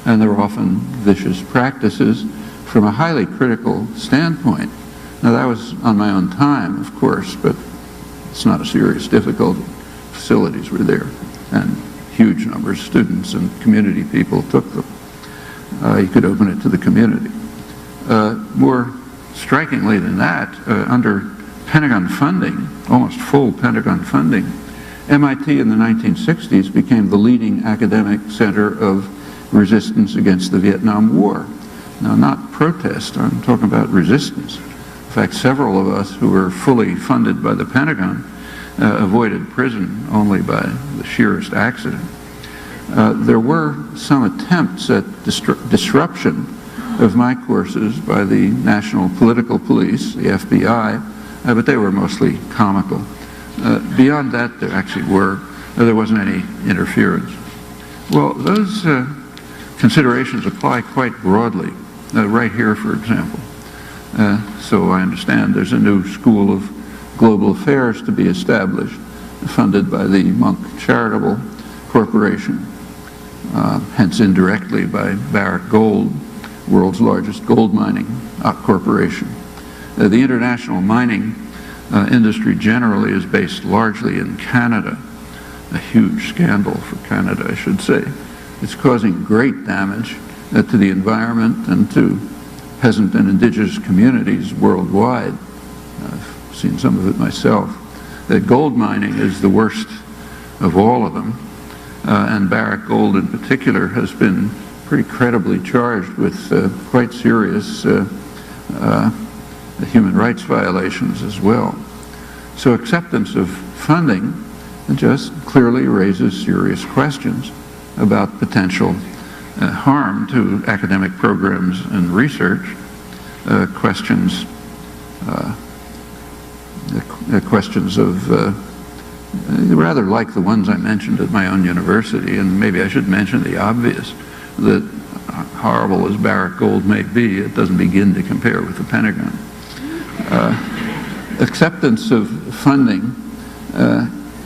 and there were often vicious practices from a highly critical standpoint. Now that was on my own time, of course, but it's not a serious difficulty. Facilities were there, and huge numbers of students and community people took them. You could open it to the community. More strikingly than that, under Pentagon funding, almost full Pentagon funding, MIT in the 1960s became the leading academic center of resistance against the Vietnam War. Now, not protest, I'm talking about resistance. In fact, several of us who were fully funded by the Pentagon avoided prison only by the sheerest accident. There were some attempts at disruption of my courses by the National Political Police, the FBI, but they were mostly comical. Beyond that, there wasn't any interference. Well, those considerations apply quite broadly. Right here, for example. So I understand there's a new school of global affairs to be established, funded by the Monk Charitable Corporation, hence indirectly by Barrick Gold, world's largest gold mining corporation. The international mining industry generally is based largely in Canada, a huge scandal for Canada, I should say. It's causing great damage to the environment and to peasant and indigenous communities worldwide. I've seen some of it myself. Gold mining is the worst of all of them, and Barrick Gold in particular has been pretty credibly charged with quite serious human rights violations as well. So acceptance of funding just clearly raises serious questions about potential harm to academic programs and research, questions of rather like the ones I mentioned at my own university, and maybe I should mention the obvious, that horrible as Barrick Gold may be, it doesn't begin to compare with the Pentagon. Acceptance of funding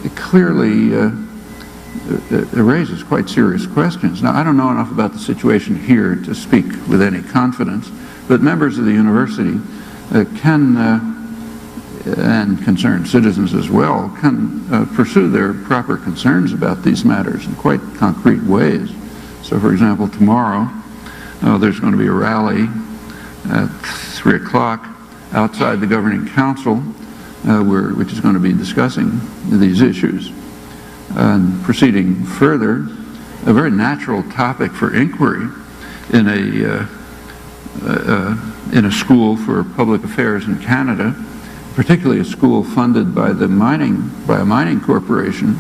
it clearly it raises quite serious questions. Now, I don't know enough about the situation here to speak with any confidence, but members of the university can, and concerned citizens as well, can pursue their proper concerns about these matters in quite concrete ways. So, for example, tomorrow there's going to be a rally at 3 o'clock outside the Governing Council, which is going to be discussing these issues. And proceeding further, a very natural topic for inquiry in a school for public affairs in Canada, particularly a school funded by a mining corporation.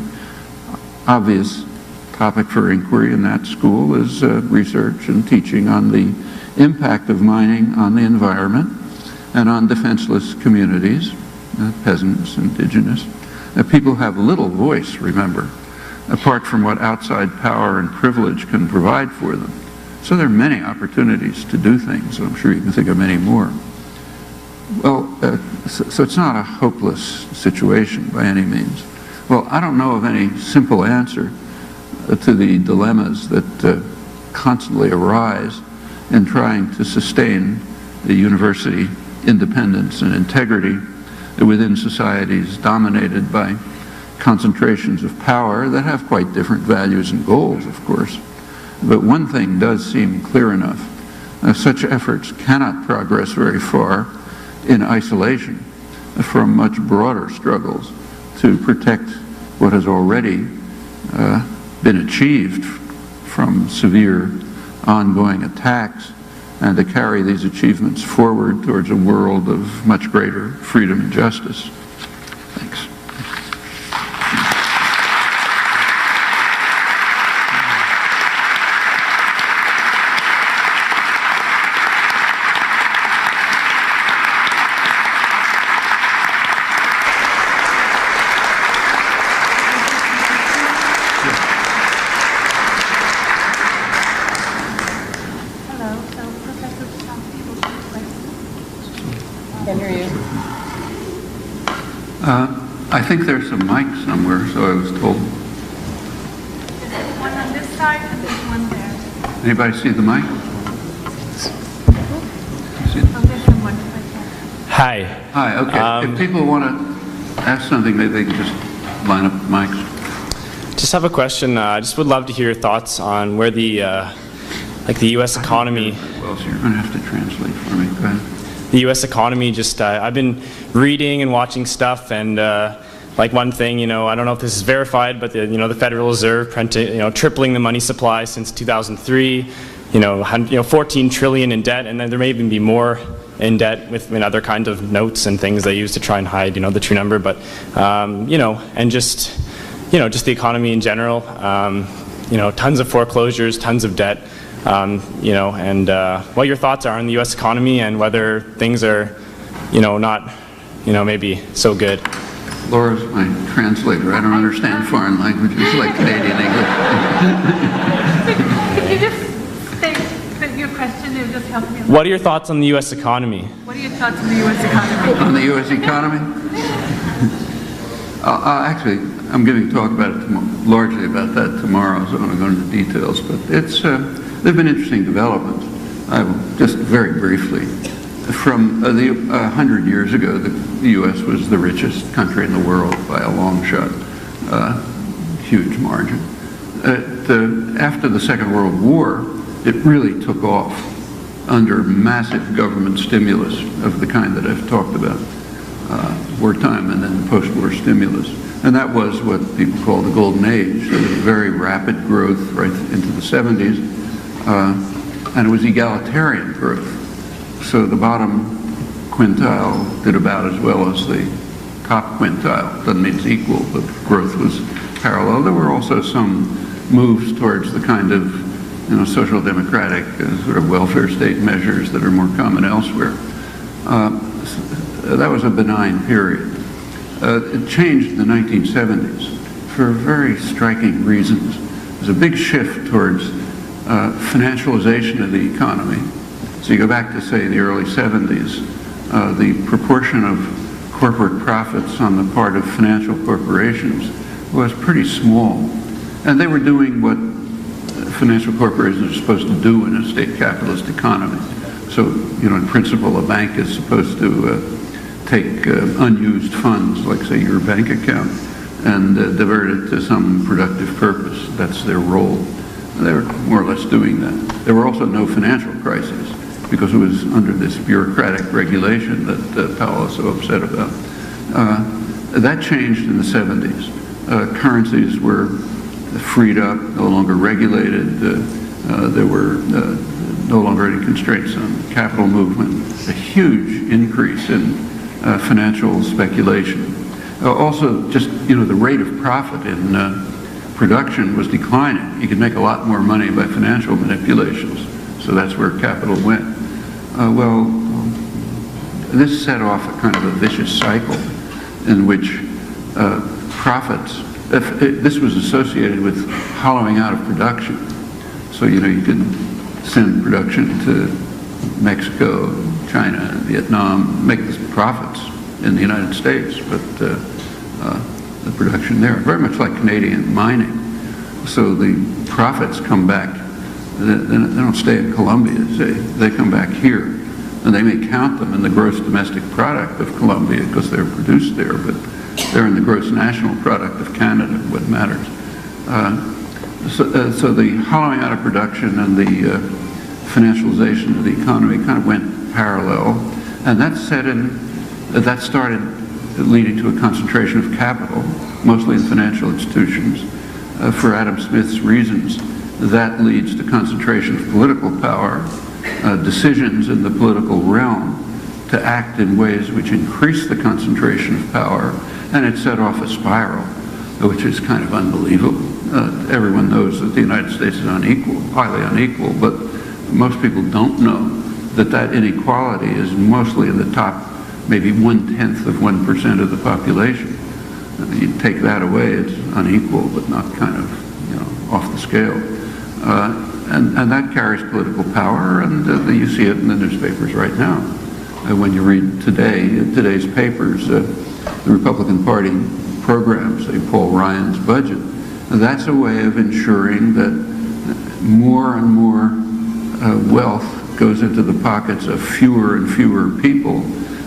Obvious topic for inquiry in that school is research and teaching on the impact of mining on the environment and on defenseless communities, peasants, indigenous. People have little voice, remember, apart from what outside power and privilege can provide for them. So there are many opportunities to do things, and I'm sure you can think of many more. Well, so it's not a hopeless situation by any means. Well, I don't know of any simple answer to the dilemmas that constantly arise in trying to sustain the university independence and integrity within societies dominated by concentrations of power that have quite different values and goals, of course. But one thing does seem clear enough. Such efforts cannot progress very far in isolation from much broader struggles to protect what has already been achieved from severe ongoing attacks, and to carry these achievements forward towards a world of much greater freedom and justice. Thanks. I think there's a mic somewhere, so I was told. There's one on this side and there's one there. Anybody see the mic? Hi. Hi, okay. If people want to ask something, maybe they can just line up the mics. Just have a question. I just would love to hear your thoughts on where the U.S. economy... Well, so you're going to have to translate for me. Go ahead. The U.S. economy, just I've been reading and watching stuff, and like one thing, I don't know if this is verified, but the Federal Reserve tripling the money supply since 2003, 14 trillion in debt, and then there may even be more in debt with other kinds of notes and things they use to try and hide the true number, but and just the economy in general, tons of foreclosures, tons of debt. And what your thoughts are on the U.S. economy and whether things are, not, maybe so good. Laura's my translator. I don't understand foreign languages like Canadian English. Could you just state your question? It would just help me. What are your thoughts on the U.S. economy? What are your thoughts on the U.S. economy? On the U.S. economy? Actually, I'm giving a talk about it largely about that tomorrow, so I don't want to go into details. But it's there've been interesting developments. I will just very briefly. From 100 years ago, the U.S. was the richest country in the world by a long shot, huge margin. After the Second World War, it really took off under massive government stimulus of the kind that I've talked about, wartime and then post-war stimulus. And that was what people call the golden age. There was very rapid growth right into the 70s, and it was egalitarian growth. So the bottom quintile did about as well as the top quintile. Doesn't mean it's equal, but growth was parallel. There were also some moves towards the kind of, social democratic sort of welfare state measures that are more common elsewhere. That was a benign period. It changed in the 1970s for very striking reasons. There's a big shift towards financialization of the economy. So you go back to, say, the early 70s, the proportion of corporate profits on the part of financial corporations was pretty small. And they were doing what financial corporations are supposed to do in a state capitalist economy. So, in principle, a bank is supposed to take unused funds, like, say, your bank account, and divert it to some productive purpose. That's their role. And they were more or less doing that. There were also no financial crises, because it was under this bureaucratic regulation that Powell was so upset about. That changed in the 70s. Currencies were freed up, no longer regulated. There were no longer any constraints on capital movement. A huge increase in financial speculation. Also, just, the rate of profit in production was declining. You could make a lot more money by financial manipulations. So that's where capital went. This set off a kind of a vicious cycle in which profits, this was associated with hollowing out of production. So, you could send production to Mexico, China, Vietnam, make the profits in the United States, but the production there, very much like Canadian mining. So the profits come back. They don't stay in Colombia, they come back here. And they may count them in the gross domestic product of Colombia because they're produced there, but they're in the gross national product of Canada, what matters. So the hollowing out of production and the financialization of the economy kind of went parallel, and that started leading to a concentration of capital, mostly in financial institutions. For Adam Smith's reasons, that leads to concentration of political power, decisions in the political realm to act in ways which increase the concentration of power, and it set off a spiral, which is kind of unbelievable. Everyone knows that the United States is unequal, highly unequal, but most people don't know that that inequality is mostly in the top, maybe 1/10 of 1% of the population. You take that away, it's unequal, but not kind of, off the scale. And that carries political power, and you see it in the newspapers right now. When you read today's papers, the Republican Party programs, say Paul Ryan's budget, that's a way of ensuring that more and more wealth goes into the pockets of fewer and fewer people,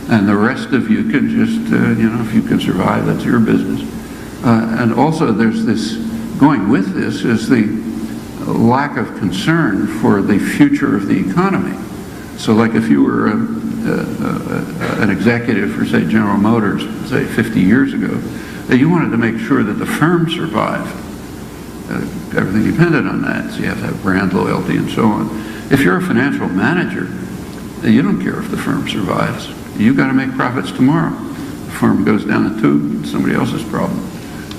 and the rest of you can just, if you can survive, that's your business. And also there's this, going with this is the lack of concern for the future of the economy. So like if you were an executive for, say, General Motors, say 50 years ago, you wanted to make sure that the firm survived. Everything depended on that, so you have to have brand loyalty and so on. If you're a financial manager, you don't care if the firm survives. You've got to make profits tomorrow. The firm goes down the tube, it's somebody else's problem.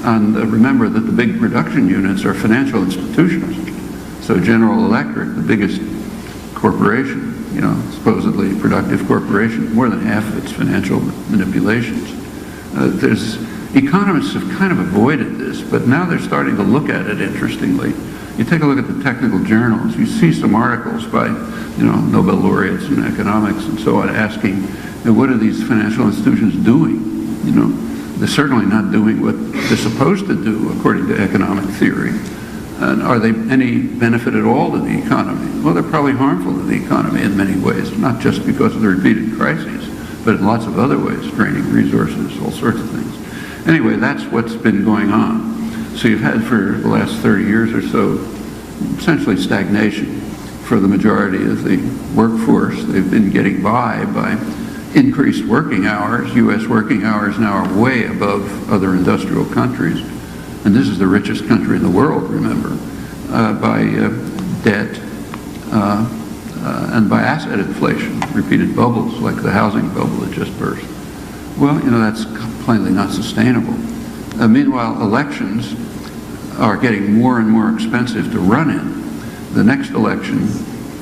And remember that the big production units are financial institutions. So General Electric, the biggest corporation, supposedly productive corporation, more than half of its financial manipulations. There's economists have kind of avoided this, but now they're starting to look at it interestingly. You take a look at the technical journals, you see some articles by, Nobel laureates in economics and so on asking, what are these financial institutions doing? They're certainly not doing what they're supposed to do according to economic theory. And are they any benefit at all to the economy? Well, they're probably harmful to the economy in many ways, not just because of the repeated crises, but in lots of other ways, draining resources, all sorts of things. Anyway, that's what's been going on. So you've had for the last 30 years or so, essentially stagnation for the majority of the workforce. They've been getting by increased working hours. U.S. working hours now are way above other industrial countries. And this is the richest country in the world, remember, by debt and by asset inflation, repeated bubbles like the housing bubble that just burst. Well, that's plainly not sustainable. Meanwhile, elections are getting more and more expensive to run in. The next election,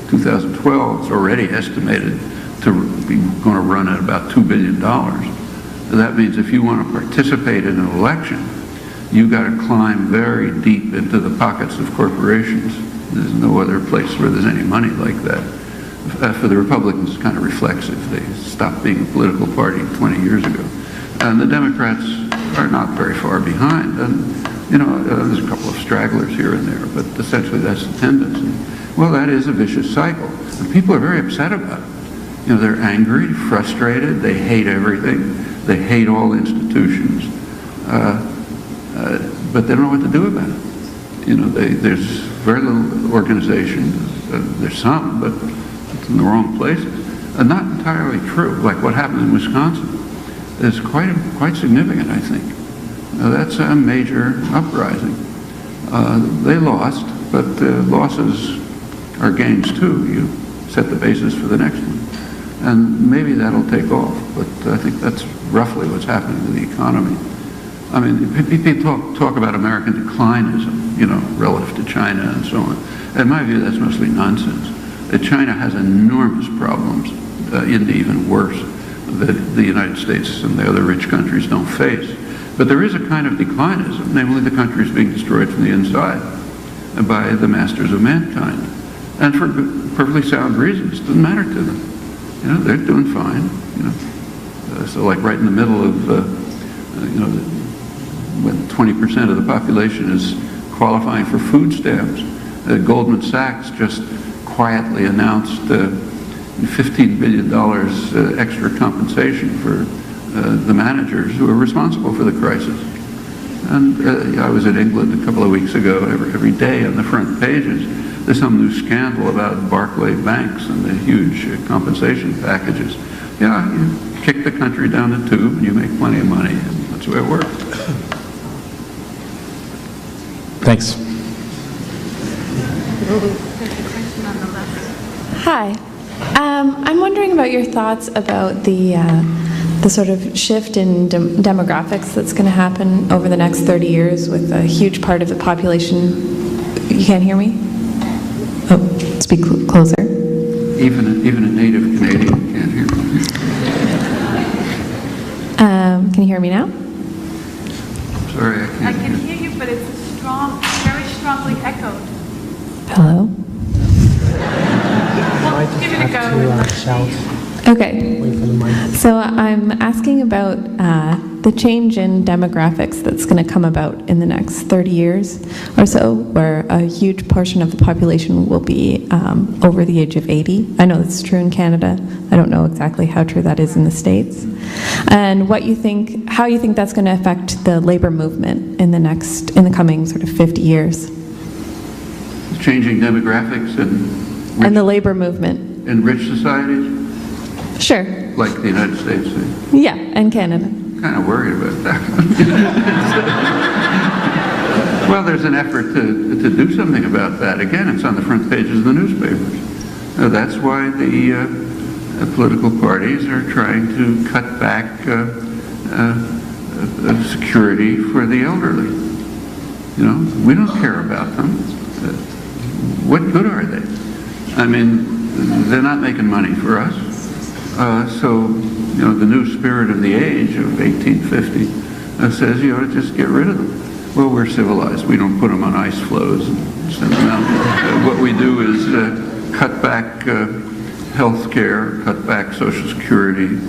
2012, is already estimated to be going to run at about $2 billion. That means if you want to participate in an election, you've got to climb very deep into the pockets of corporations. There's no other place where there's any money like that. For the Republicans, it's kind of reflexive. They stopped being a political party 20 years ago. And the Democrats are not very far behind. And, there's a couple of stragglers here and there, but essentially that's the tendency. Well, that is a vicious cycle. And people are very upset about it. They're angry, frustrated, they hate everything, they hate all institutions. But they don't know what to do about it. There's very little organization. There's some, but it's in the wrong places. Not entirely true, like what happened in Wisconsin. Is quite significant, I think. That's a major uprising. They lost, but losses are gains too. You set the basis for the next one. And maybe that'll take off, but I think that's roughly what's happening to the economy. I mean, people talk about American declinism, relative to China and so on. In my view, that's mostly nonsense. China has enormous problems, even worse, that the United States and the other rich countries don't face. But there is a kind of declinism, namely the countries being destroyed from the inside by the masters of mankind. And for perfectly sound reasons. It doesn't matter to them. They're doing fine. So like right in the middle of, when 20% of the population is qualifying for food stamps, Goldman Sachs just quietly announced $15 billion extra compensation for the managers who are responsible for the crisis. And I was in England a couple of weeks ago. Every day on the front pages, there's some new scandal about Barclay banks and the huge compensation packages. You kick the country down the tube and you make plenty of money. And that's the way it works. Thanks. Hi. I'm wondering about your thoughts about the sort of shift in demographics that's going to happen over the next 30 years with a huge part of the population. You can't hear me? Oh, speak closer. Even a native Canadian can't hear me. Can you hear me now? Sorry, I can't. I can hear you, but it's very strongly echoed. Hello? Well, give it a go. Shout. Okay. Wait for the mic. So I'm asking about the change in demographics that's going to come about in the next 30 years or so, where a huge portion of the population will be over the age of 80. I know that's true in Canada. I don't know exactly how true that is in the States. And how you think that's going to affect the labor movement in the coming sort of 50 years. Changing demographics And the labor movement. in rich societies, Sure. like the United States. Yeah, and Canada. Kind of worried about that. Well, there's an effort to do something about that. Again, it's on the front pages of the newspapers. That's why the political parties are trying to cut back security for the elderly. We don't care about them. What good are they? I mean, they're not making money for us. So, the new spirit of the age of 1850 says you ought to just get rid of them. Well, we're civilized. We don't put them on ice floes and send them out. What we do is cut back health care, cut back Social Security,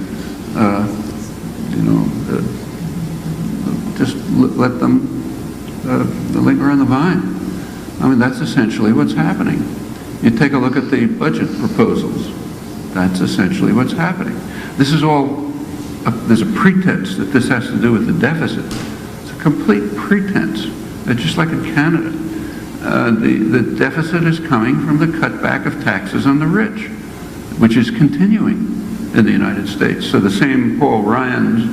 just let them linger on the vine. I mean, that's essentially what's happening. You take a look at the budget proposals. That's essentially what's happening. This is all, there's a pretense that this has to do with the deficit. It's a complete pretense. Just like in Canada. The deficit is coming from the cutback of taxes on the rich, which is continuing in the United States. So the same Paul Ryan's,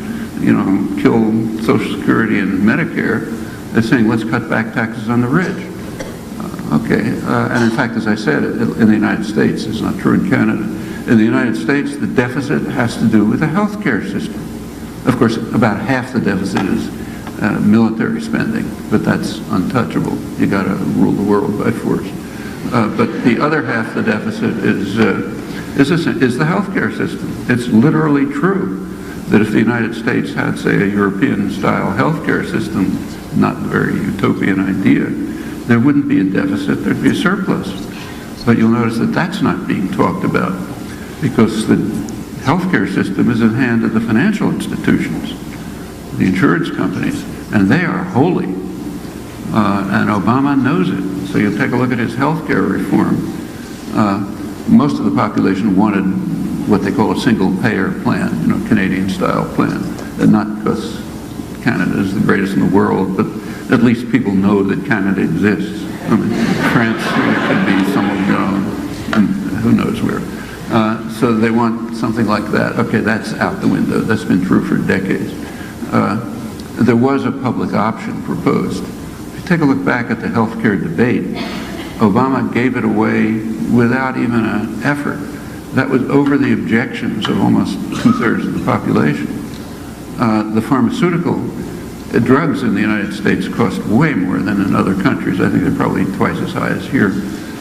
kill Social Security and Medicare, is saying let's cut back taxes on the rich. And in fact, as I said, in the United States, it's not true in Canada. In the United States, the deficit has to do with the health care system. Of course, about half the deficit is military spending, but that's untouchable. You got to rule the world by force. But the other half the deficit is the healthcare system. It's literally true that if the United States had, say, a European-style healthcare system, not a very utopian idea, there wouldn't be a deficit, there'd be a surplus. But you'll notice that that's not being talked about because the healthcare system is in the hand of the financial institutions, the insurance companies, and they are holy. And Obama knows it. So you take a look at his healthcare reform. Most of the population wanted what they call a single-payer plan, Canadian-style plan, and not because Canada is the greatest in the world, but at least people know that Canada exists. I mean, France could be somewhere, who knows where. So they want something like that. Okay, that's out the window. That's been true for decades. There was a public option proposed. If you take a look back at the healthcare debate, Obama gave it away without even an effort. That was over the objections of almost 2/3 of the population. The pharmaceutical drugs in the United States cost way more than in other countries. I think they're probably twice as high as here.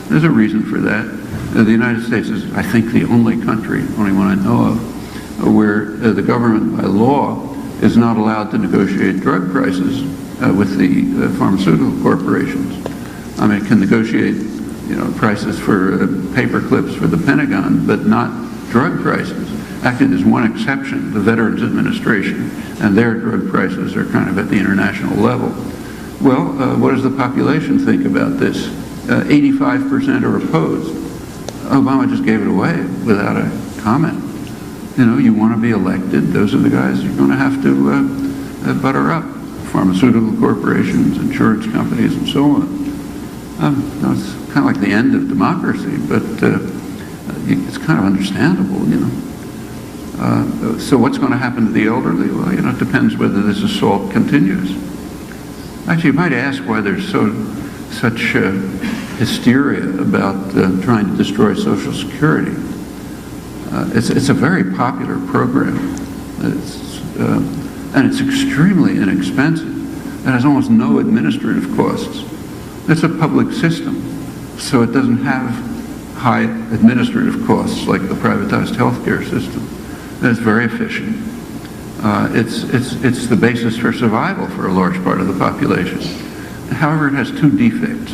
There's a reason for that. The United States is, I think, the only country, only one I know of, where the government by law is not allowed to negotiate drug prices with the pharmaceutical corporations. I mean, it can negotiate, prices for paper clips for the Pentagon, but not drug prices. Actually, there's one exception, the Veterans Administration, and their drug prices are kind of at the international level. Well, what does the population think about this? 85% are opposed. Obama just gave it away without a comment. You want to be elected, those are the guys you're going to have to butter up. Pharmaceutical corporations, insurance companies, and so on. It's kind of like the end of democracy, but it's kind of understandable, So what's going to happen to the elderly? Well, it depends whether this assault continues. Actually, you might ask why there's such hysteria about trying to destroy Social Security. It's a very popular program. And it's extremely inexpensive. It has almost no administrative costs. It's a public system, so it doesn't have high administrative costs like the privatized healthcare system. It's very efficient. It's the basis for survival for a large part of the population. However, it has two defects.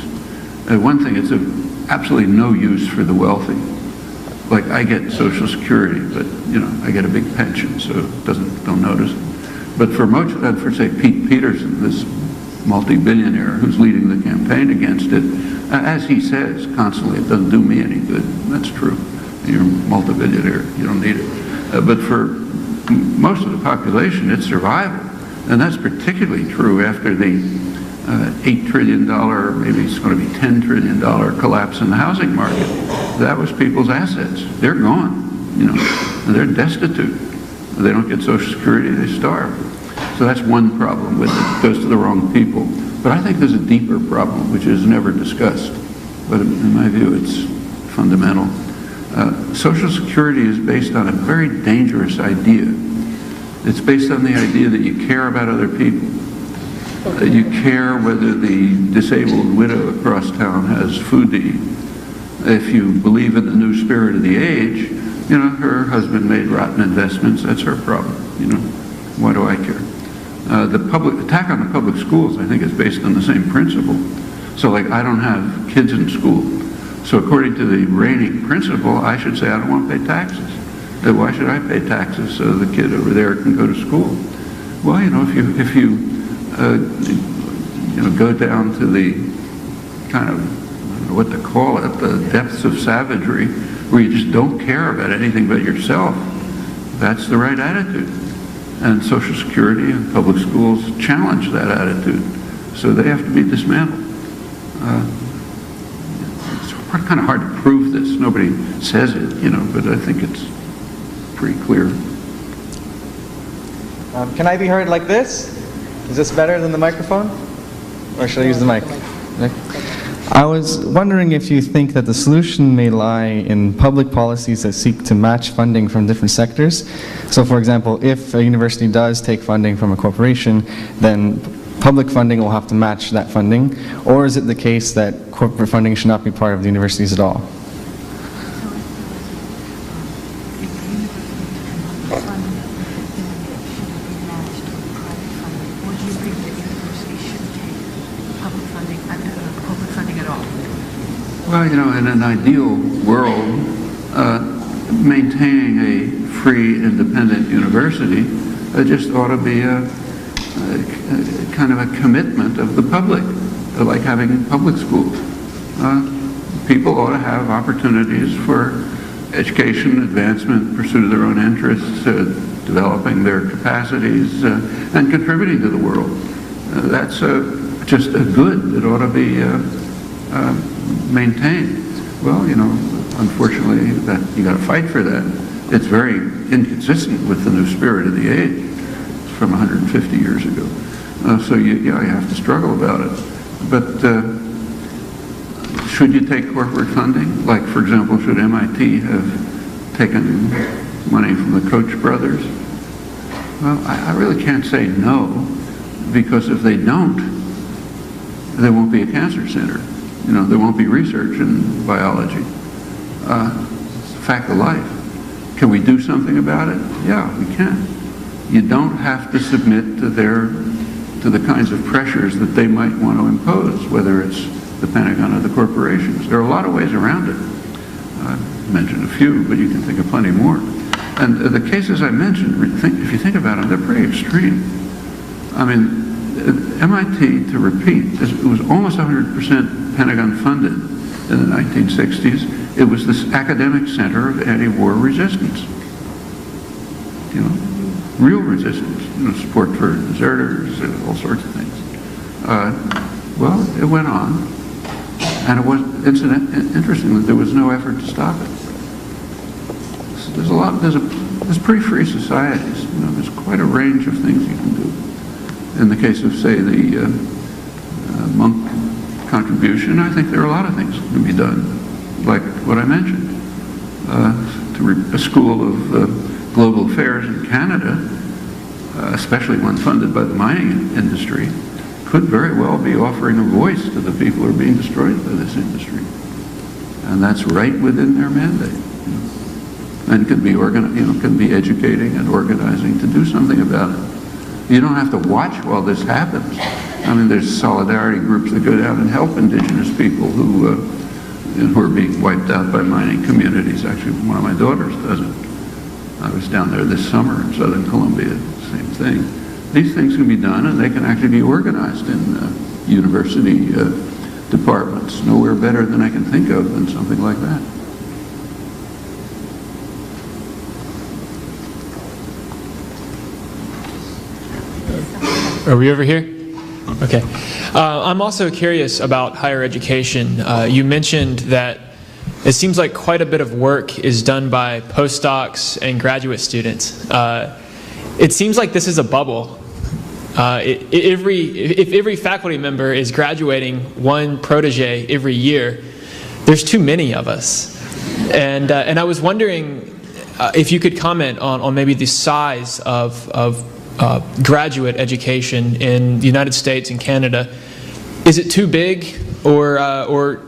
One thing, it's of absolutely no use for the wealthy. Like I get Social Security, but I get a big pension, so don't notice it. But for say Pete Peterson, this multi-billionaire who's leading the campaign against it, as he says constantly, it doesn't do me any good. That's true. You're a multi-billionaire, you don't need it. But for most of the population, it's survival. And that's particularly true after the $8 trillion, maybe it's going to be $10 trillion collapse in the housing market. That was people's assets. They're gone, and they're destitute. They don't get Social Security, they starve. So that's one problem with it. It goes to the wrong people. But I think there's a deeper problem, which is never discussed. But in my view, it's fundamental. Social Security is based on a very dangerous idea. It's based on the idea that you care about other people. You care whether the disabled widow across town has food to eat. If you believe in the new spirit of the age, her husband made rotten investments, that's her problem. Why do I care? The attack on the public schools, I think, is based on the same principle. So, like, I don't have kids in school. So according to the reigning principle, I should say I don't want to pay taxes. Then why should I pay taxes so the kid over there can go to school? Well, you know, if you go down to the kind of, I don't know what to call it, the depths of savagery, where you just don't care about anything but yourself, that's the right attitude. And Social Security and public schools challenge that attitude, so they have to be dismantled. It's kind of hard to prove this. Nobody says it, you know, but I think it's pretty clear. Can I be heard like this? Is this better than the microphone? Or should I use the mic? I was wondering if you think that the solution may lie in public policies that seek to match funding from different sectors. So, for example, if a university does take funding from a corporation, then public funding will have to match that funding. Or is it the case that corporate funding should not be part of the universities at all? Well, you know, in an ideal world, maintaining a free, independent university just ought to be a kind of a commitment of the public, like having public schools. People ought to have opportunities for education, advancement, pursuit of their own interests, developing their capacities, and contributing to the world. That's just a good that ought to be maintained. Well, you know, unfortunately, that you got to fight for that. It's very inconsistent with the new spirit of the age. It's from 150 years ago. So you have to struggle about it. But should you take corporate funding? Like, for example, should MIT have taken money from the Koch brothers? Well, I really can't say no, because if they don't, there won't be a cancer center. You know, there won't be research in biology. It's a fact of life. Can we do something about it? Yeah, we can. You don't have to submit to the kinds of pressures that they might want to impose, whether it's the Pentagon or the corporations. There are a lot of ways around it. I mentioned a few, but you can think of plenty more. And the cases I mentioned, if you think about them, they're pretty extreme. I mean, MIT, to repeat, it was almost 100% Pentagon funded in the 1960s. It was this academic center of anti-war resistance. You know, real resistance, you know, support for deserters and all sorts of things. Well, it went on, and it was interesting that there was no effort to stop it. So there's pretty free societies. You know, there's quite a range of things you can do. In the case of, say, the monk contribution, I think there are a lot of things that can be done, like what I mentioned. A school of global affairs in Canada, especially one funded by the mining industry, could very well be offering a voice to the people who are being destroyed by this industry. And that's right within their mandate. You know. And can be educating and organizing to do something about it. You don't have to watch while this happens. I mean, there's solidarity groups that go down and help indigenous people who are being wiped out by mining communities. Actually, one of my daughters does it. I was down there this summer in Southern Columbia, same thing. These things can be done, and they can actually be organized in university departments. Nowhere better than I can think of than something like that. Are we over here? Okay. I'm also curious about higher education. You mentioned that it seems like quite a bit of work is done by postdocs and graduate students. It seems like this is a bubble. If every faculty member is graduating one protege every year, there's too many of us. And I was wondering if you could comment on maybe the size of graduate education in the United States and Canada. Is it too big, or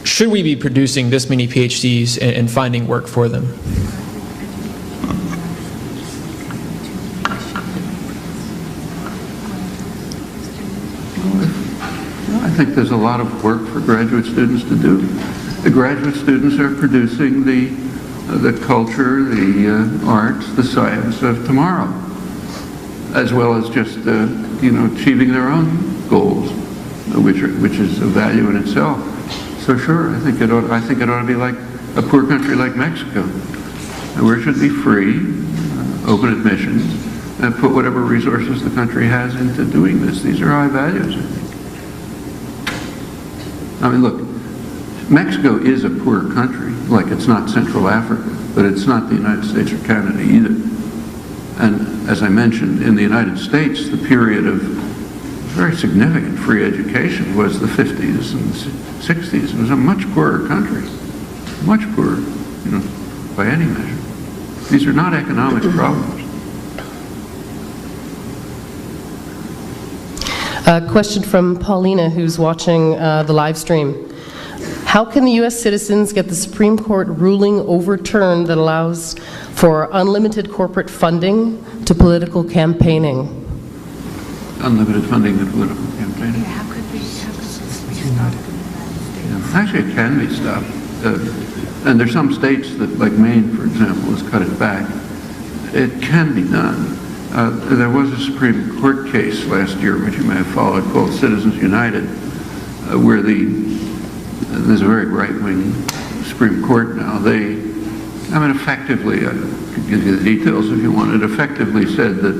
should we be producing this many PhDs and finding work for them? think there's a lot of work for graduate students to do. The graduate students are producing the culture, the arts, the science of tomorrow, as well as just achieving their own goals, which is a value in itself. So sure, I think it ought to be like a poor country like Mexico, where it should be free, open admissions, and put whatever resources the country has into doing this. These are high values, I think. I mean, look, Mexico is a poor country, like it's not Central Africa, but it's not the United States or Canada either. And as I mentioned, in the United States, the period of very significant free education was the 50s and 60s. It was a much poorer country, much poorer, by any measure. These are not economic problems. A question from Paulina, who's watching the live stream. How can the U.S. citizens get the Supreme Court ruling overturned that allows for unlimited corporate funding to political campaigning? Unlimited funding to political campaigning? Yeah, how could this be stopped in the United States? Yeah, actually, it can be stopped. And there's some states that, like Maine, for example, has cut it back. It can be done. There was a Supreme Court case last year, which you may have followed, called Citizens United, where there's a very right-wing Supreme Court now. Effectively, I could give you the details if you want, it effectively said that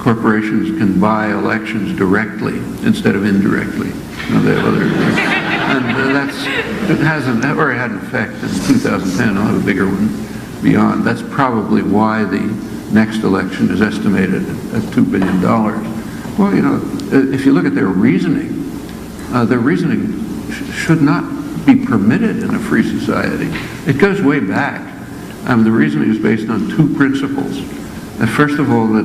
corporations can buy elections directly instead of indirectly. They have other, and it hasn't, or it had an effect in 2010. I'll have a bigger one beyond. That's probably why the next election is estimated at $2 billion. Well, if you look at their reasoning should not be permitted in a free society. It goes way back. The reasoning is based on two principles. First of all, that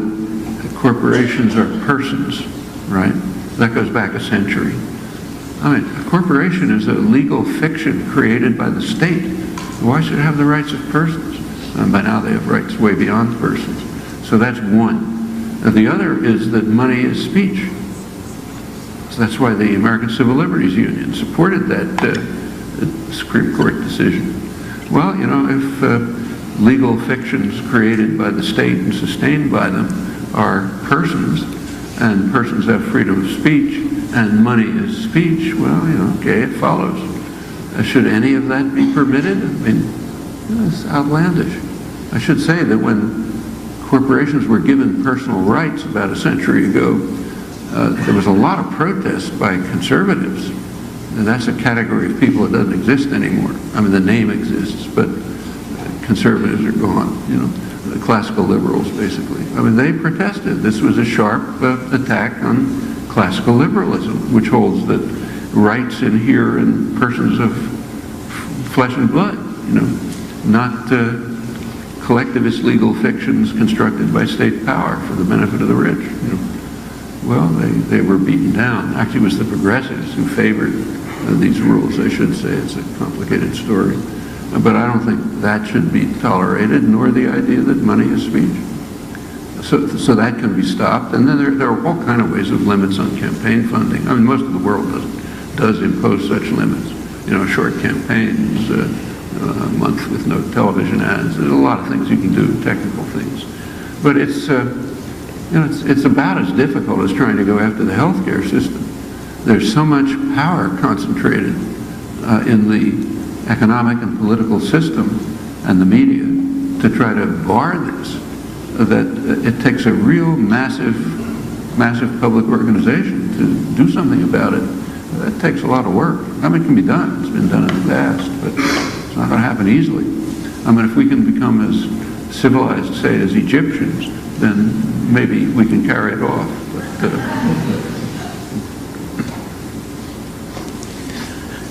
corporations are persons, right? That goes back a century. A corporation is a legal fiction created by the state. Why should it have the rights of persons? By now they have rights way beyond persons. So that's one. The other is that money is speech. So that's why the American Civil Liberties Union supported that Supreme Court decision. Well, if legal fictions created by the state and sustained by them are persons, and persons have freedom of speech, and money is speech, well, okay, it follows. Should any of that be permitted? It's outlandish. I should say that when corporations were given personal rights about a century ago, there was a lot of protest by conservatives. And that's a category of people that doesn't exist anymore. The name exists, but conservatives are gone, the classical liberals, basically. They protested. This was a sharp attack on classical liberalism, which holds that rights inhere in persons of flesh and blood, not collectivist legal fictions constructed by state power for the benefit of the rich. Well, they were beaten down. Actually, it was the progressives who favored these rules, I should say. It's a complicated story. But I don't think that should be tolerated, nor the idea that money is speech. So that can be stopped. And then there are all kind of ways of limits on campaign funding. Most of the world does impose such limits. Short campaigns, a month with no television ads. There's a lot of things you can do, technical things. But it's about as difficult as trying to go after the healthcare system. There's so much power concentrated in the economic and political system and the media to try to bar this, that it takes a real massive public organization to do something about it. That takes a lot of work. It can be done. It's been done in the past, but it's not going to happen easily. If we can become as civilized, say, as Egyptians, then maybe we can carry it off.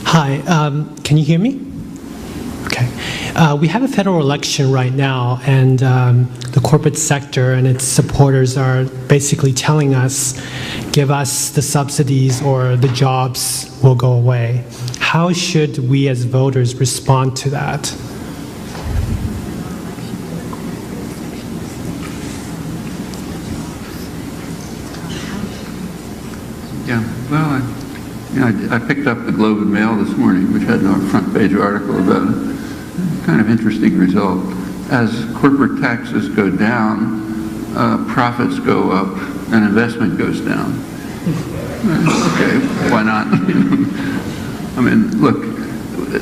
Hi, can you hear me? Okay. We have a federal election right now, and the corporate sector and its supporters are basically telling us, give us the subsidies or the jobs will go away. How should we as voters respond to that? Yeah, well, You know, I picked up the Globe and Mail this morning, which had no front page article about it. Kind of interesting result. As corporate taxes go down, profits go up and investment goes down. Okay, why not? I mean, look,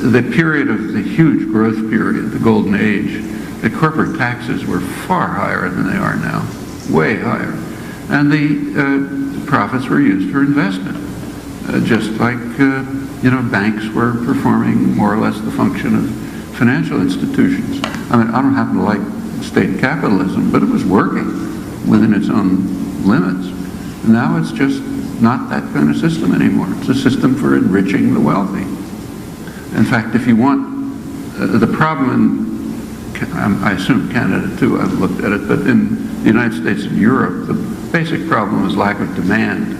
the period of the huge growth period, the golden age, the corporate taxes were far higher than they are now, way higher. And the profits were used for investment, just like, you know, banks were performing more or less the function of financial institutions. I mean, I don't happen to like state capitalism, but it was working within its own limits. Now it's just not that kind of system anymore. It's a system for enriching the wealthy. In fact, if you want, the problem in, I assume Canada too, I've looked at it, but in the United States and Europe, the basic problem is lack of demand.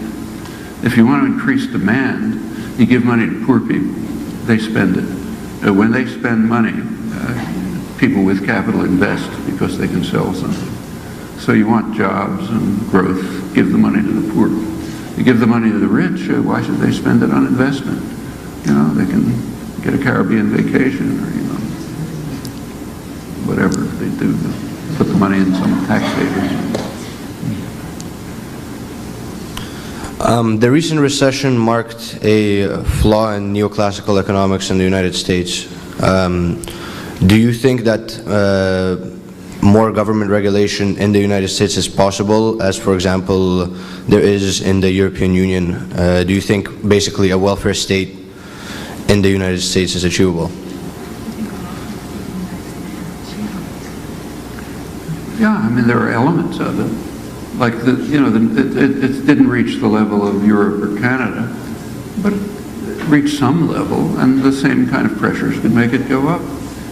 If you want to increase demand, you give money to poor people. They spend it. When they spend money, people with capital invest because they can sell something. So you want jobs and growth, give the money to the poor. You give the money to the rich, why should they spend it on investment? You know, they can get a Caribbean vacation or, you know, whatever they do, put the money in some tax havens. The recent recession marked a flaw in neoclassical economics in the United States. Do you think that more government regulation in the United States is possible, as for example there is in the European Union? Do you think basically a welfare state in the United States is achievable? Yeah, I mean, there are elements of it. Like, it didn't reach the level of Europe or Canada, but it reached some level, and the same kind of pressures could make it go up.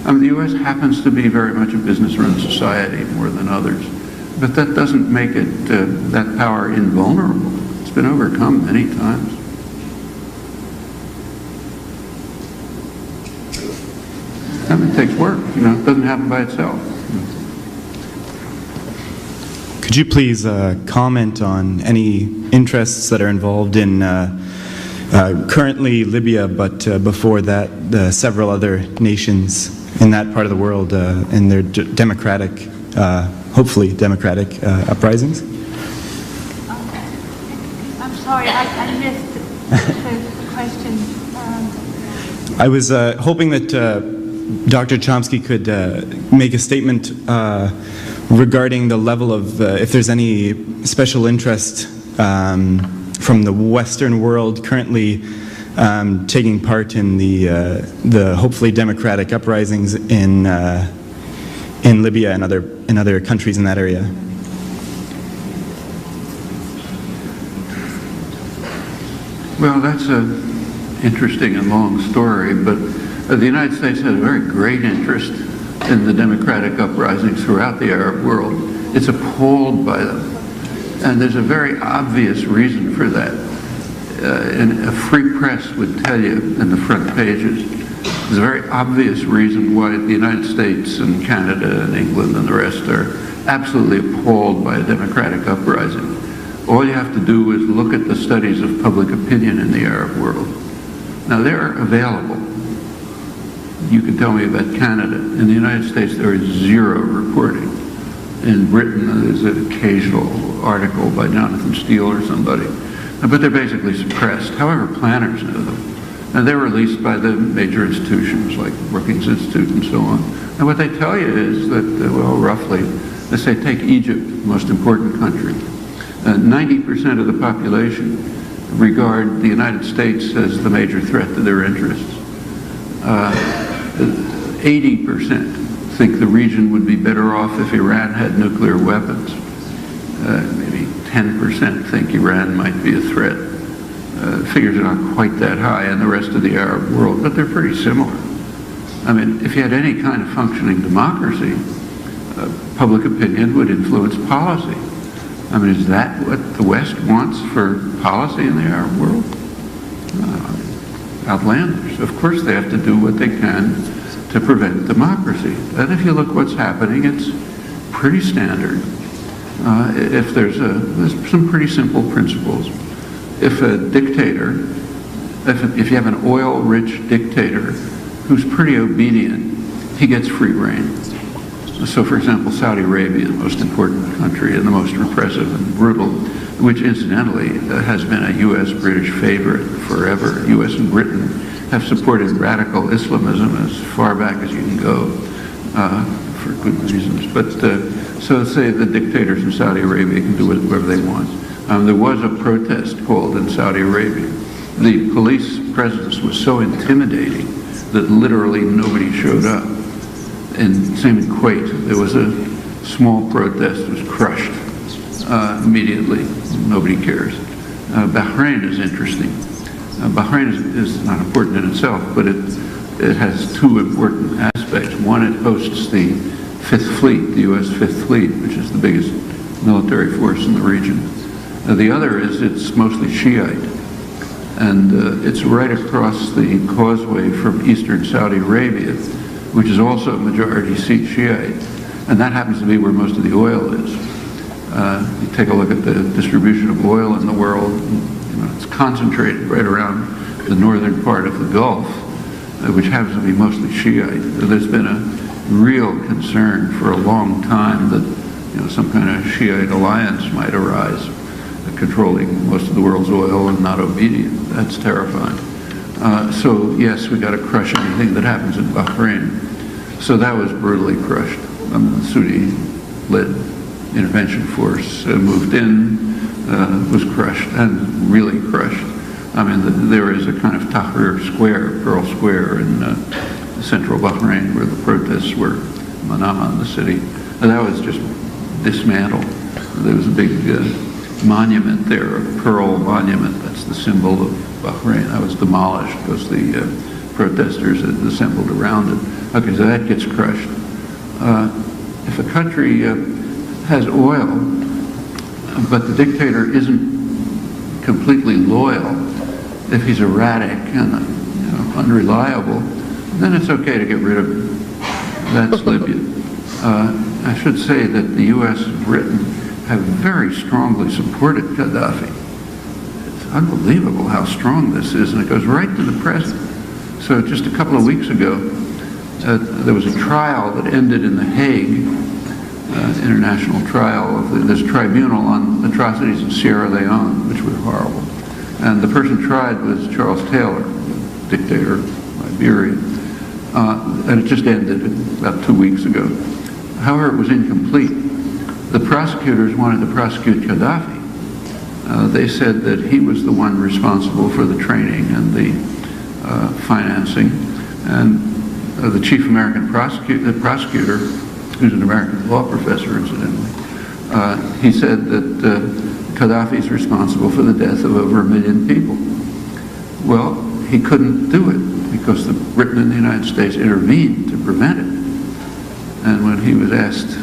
I mean, the U.S. happens to be very much a business-run society more than others, but that doesn't make it, that power invulnerable. It's been overcome many times. I mean, it takes work, you know, it doesn't happen by itself. Could you please comment on any interests that are involved in currently Libya, but before that, several other nations in that part of the world in their democratic, hopefully democratic uprisings? I'm sorry, I missed the question. I was hoping that Dr. Chomsky could make a statement regarding the level of, if there's any special interest from the Western world currently taking part in the hopefully democratic uprisings in Libya and other countries in that area. Well, that's an interesting and long story, but the United States has a very great interest in the democratic uprisings throughout the Arab world. It's appalled by them. And there's a very obvious reason for that. And a free press would tell you in the front pages, there's a very obvious reason why the United States and Canada and England and the rest are absolutely appalled by a democratic uprising. All you have to do is look at the studies of public opinion in the Arab world. Now, they're available. You can tell me about Canada. In the United States, there is zero reporting. In Britain, there's an occasional article by Jonathan Steele or somebody. But they're basically suppressed. However, planners know them. And they're released by the major institutions like Brookings Institute and so on. And what they tell you is that, well, roughly, let's say take Egypt, the most important country. 90% of the population regard the United States as the major threat to their interests. 80% think the region would be better off if Iran had nuclear weapons. Maybe 10% think Iran might be a threat. Figures are not quite that high in the rest of the Arab world, but they're pretty similar. I mean, if you had any kind of functioning democracy, public opinion would influence policy. I mean, is that what the West wants for policy in the Arab world? Outlandish. Of course they have to do what they can to prevent democracy. And if you look what's happening, it's pretty standard. If there's some pretty simple principles. If a dictator if you have an oil-rich dictator who's pretty obedient, he gets free rein. So, for example, Saudi Arabia, the most important country and the most repressive and brutal, which incidentally has been a U.S.-British favorite forever. U.S. and Britain have supported radical Islamism as far back as you can go for good reasons. But so say the dictators in Saudi Arabia can do whatever they want. There was a protest called in Saudi Arabia. The police presence was so intimidating that literally nobody showed up. And same in Kuwait, there was a small protest, it was crushed immediately. Nobody cares. Bahrain is interesting. Bahrain is not important in itself, but it has two important aspects. One, it hosts the Fifth Fleet, the U.S. Fifth Fleet, which is the biggest military force in the region. The other is it's mostly Shiite, and it's right across the causeway from eastern Saudi Arabia, which is also a majority Shiite, and that happens to be where most of the oil is. You take a look at the distribution of oil in the world, it's concentrated right around the northern part of the Gulf, which happens to be mostly Shiite. There's been a real concern for a long time that some kind of Shiite alliance might arise, controlling most of the world's oil and not obedient. That's terrifying. So yes, we got to crush anything that happens in Bahrain. So that was brutally crushed. The Saudi-led intervention force moved in, was crushed, and really crushed. I mean, there is a kind of Tahrir Square, Pearl Square in central Bahrain where the protests were, Manama, the city. And that was just dismantled. There was a big monument there, a pearl monument. That's the symbol of Bahrain. That was demolished because the protesters had assembled around it. Okay, so that gets crushed. If a country has oil, but the dictator isn't completely loyal, if he's erratic and unreliable, then it's okay to get rid of him. That's Libya. I should say that the U.S. and Britain have very strongly supported Gaddafi. It's unbelievable how strong this is, and it goes right to the present. So just a couple of weeks ago, there was a trial that ended in The Hague, international trial of this tribunal on atrocities in Sierra Leone, which were horrible. And the person tried was Charles Taylor, dictator of Liberia, and it just ended about 2 weeks ago. However, it was incomplete. The prosecutors wanted to prosecute Gaddafi. They said that he was the one responsible for the training and the financing, and the chief American prosecutor, who's an American law professor, incidentally, he said that Gaddafi is responsible for the death of over 1 million people. Well, he couldn't do it because Britain and the United States intervened to prevent it. And when he was asked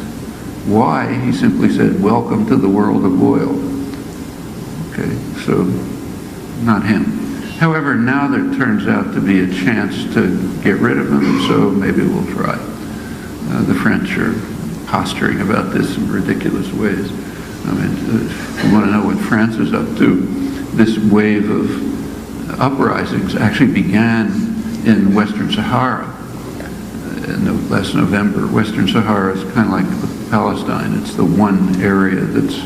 why, he simply said, "Welcome to the world of oil." Okay, so not him. However, now there turns out to be a chance to get rid of him, so maybe we'll try. The French are posturing about this in ridiculous ways. I mean, if you want to know what France is up to, this wave of uprisings actually began in Western Sahara in last November. Western Sahara is kind of like Palestine. It's the one area that's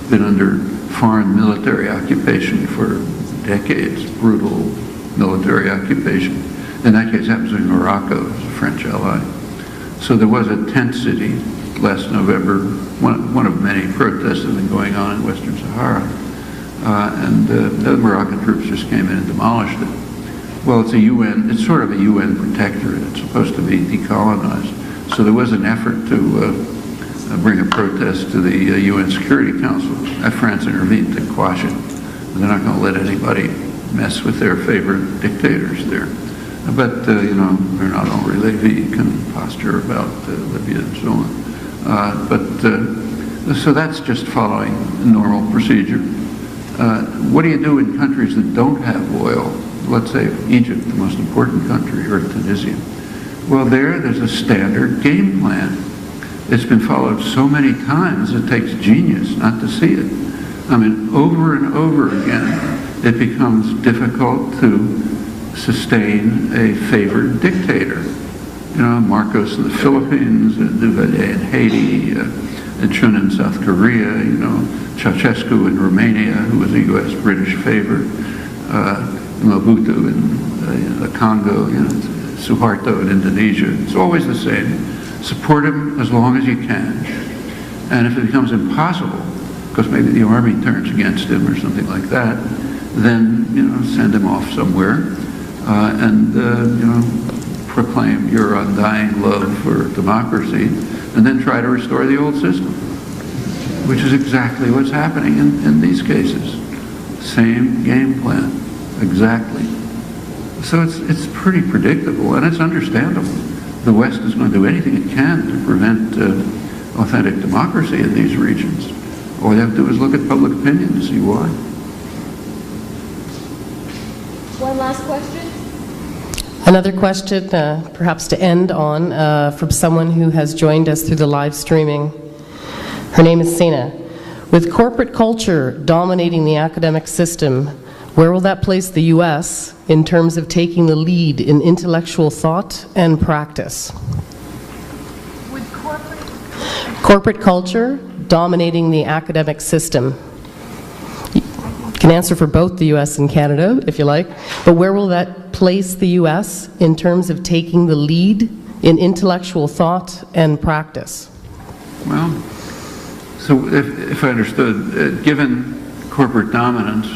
been under foreign military occupation for decades, brutal military occupation. In that case, it happens in Morocco, as a French ally. So there was a tent city last November. One of many protests have been going on in Western Sahara. And the Moroccan troops just came in and demolished it. Well, it's sort of a UN protectorate. It's supposed to be decolonized. So there was an effort to bring a protest to the UN Security Council. France intervened to quash it. They're not going to let anybody mess with their favorite dictators there. But, they're not only Levy can posture about Libya and so on. So that's just following normal procedure. What do you do in countries that don't have oil? Let's say Egypt, the most important country, or Tunisia. Well, there's a standard game plan. It's been followed so many times it takes genius not to see it. I mean, over and over again, it becomes difficult to sustain a favored dictator. You know, Marcos in the Philippines, Duvalier in Haiti, and Chun in South Korea, you know, Ceausescu in Romania, who was a U.S.-British favorite, Mobutu in the Congo, you know, Suharto in Indonesia. It's always the same. Support him as long as you can. And if it becomes impossible, because maybe the army turns against him or something like that, then, you know, send him off somewhere and, you know, proclaim your undying love for democracy, and then try to restore the old system, which is exactly what's happening in these cases. Same game plan, exactly. So it's pretty predictable, and it's understandable. The West is going to do anything it can to prevent authentic democracy in these regions. All you have to do is look at public opinion to see why. One last question. Another question, perhaps to end on, from someone who has joined us through the live streaming. Her name is Sina. With corporate culture dominating the academic system, where will that place the U.S. in terms of taking the lead in intellectual thought and practice? With corporate culture dominating the academic system. You can answer for both the U.S. and Canada, if you like, but where will that place the U.S. in terms of taking the lead in intellectual thought and practice? Well, so if I understood, given corporate dominance,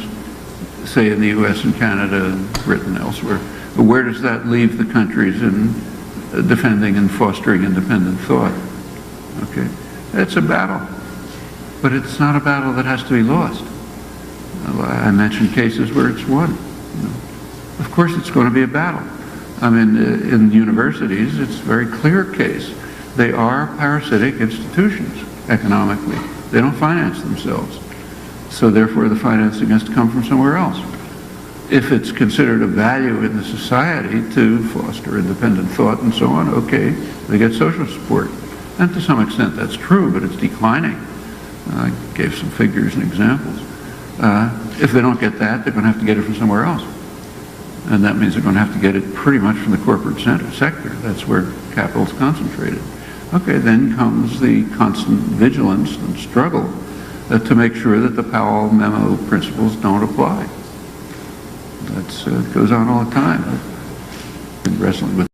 say in the U.S. and Canada, Britain, elsewhere, where does that leave the countries in defending and fostering independent thought? Okay, it's a battle, but it's not a battle that has to be lost. I mentioned cases where it's won. You know. Of course it's going to be a battle. I mean, in universities, it's a very clear case. They are parasitic institutions economically. They don't finance themselves. So therefore the financing has to come from somewhere else. If it's considered a value in the society to foster independent thought and so on, okay, they get social support. And to some extent that's true, but it's declining. I gave some figures and examples. If they don't get that, they're going to have to get it from somewhere else. And that means they're going to have to get it pretty much from the corporate sector. That's where capital's concentrated. Okay, then comes the constant vigilance and struggle to make sure that the Powell memo principles don't apply. That goes on all the time. I've been wrestling with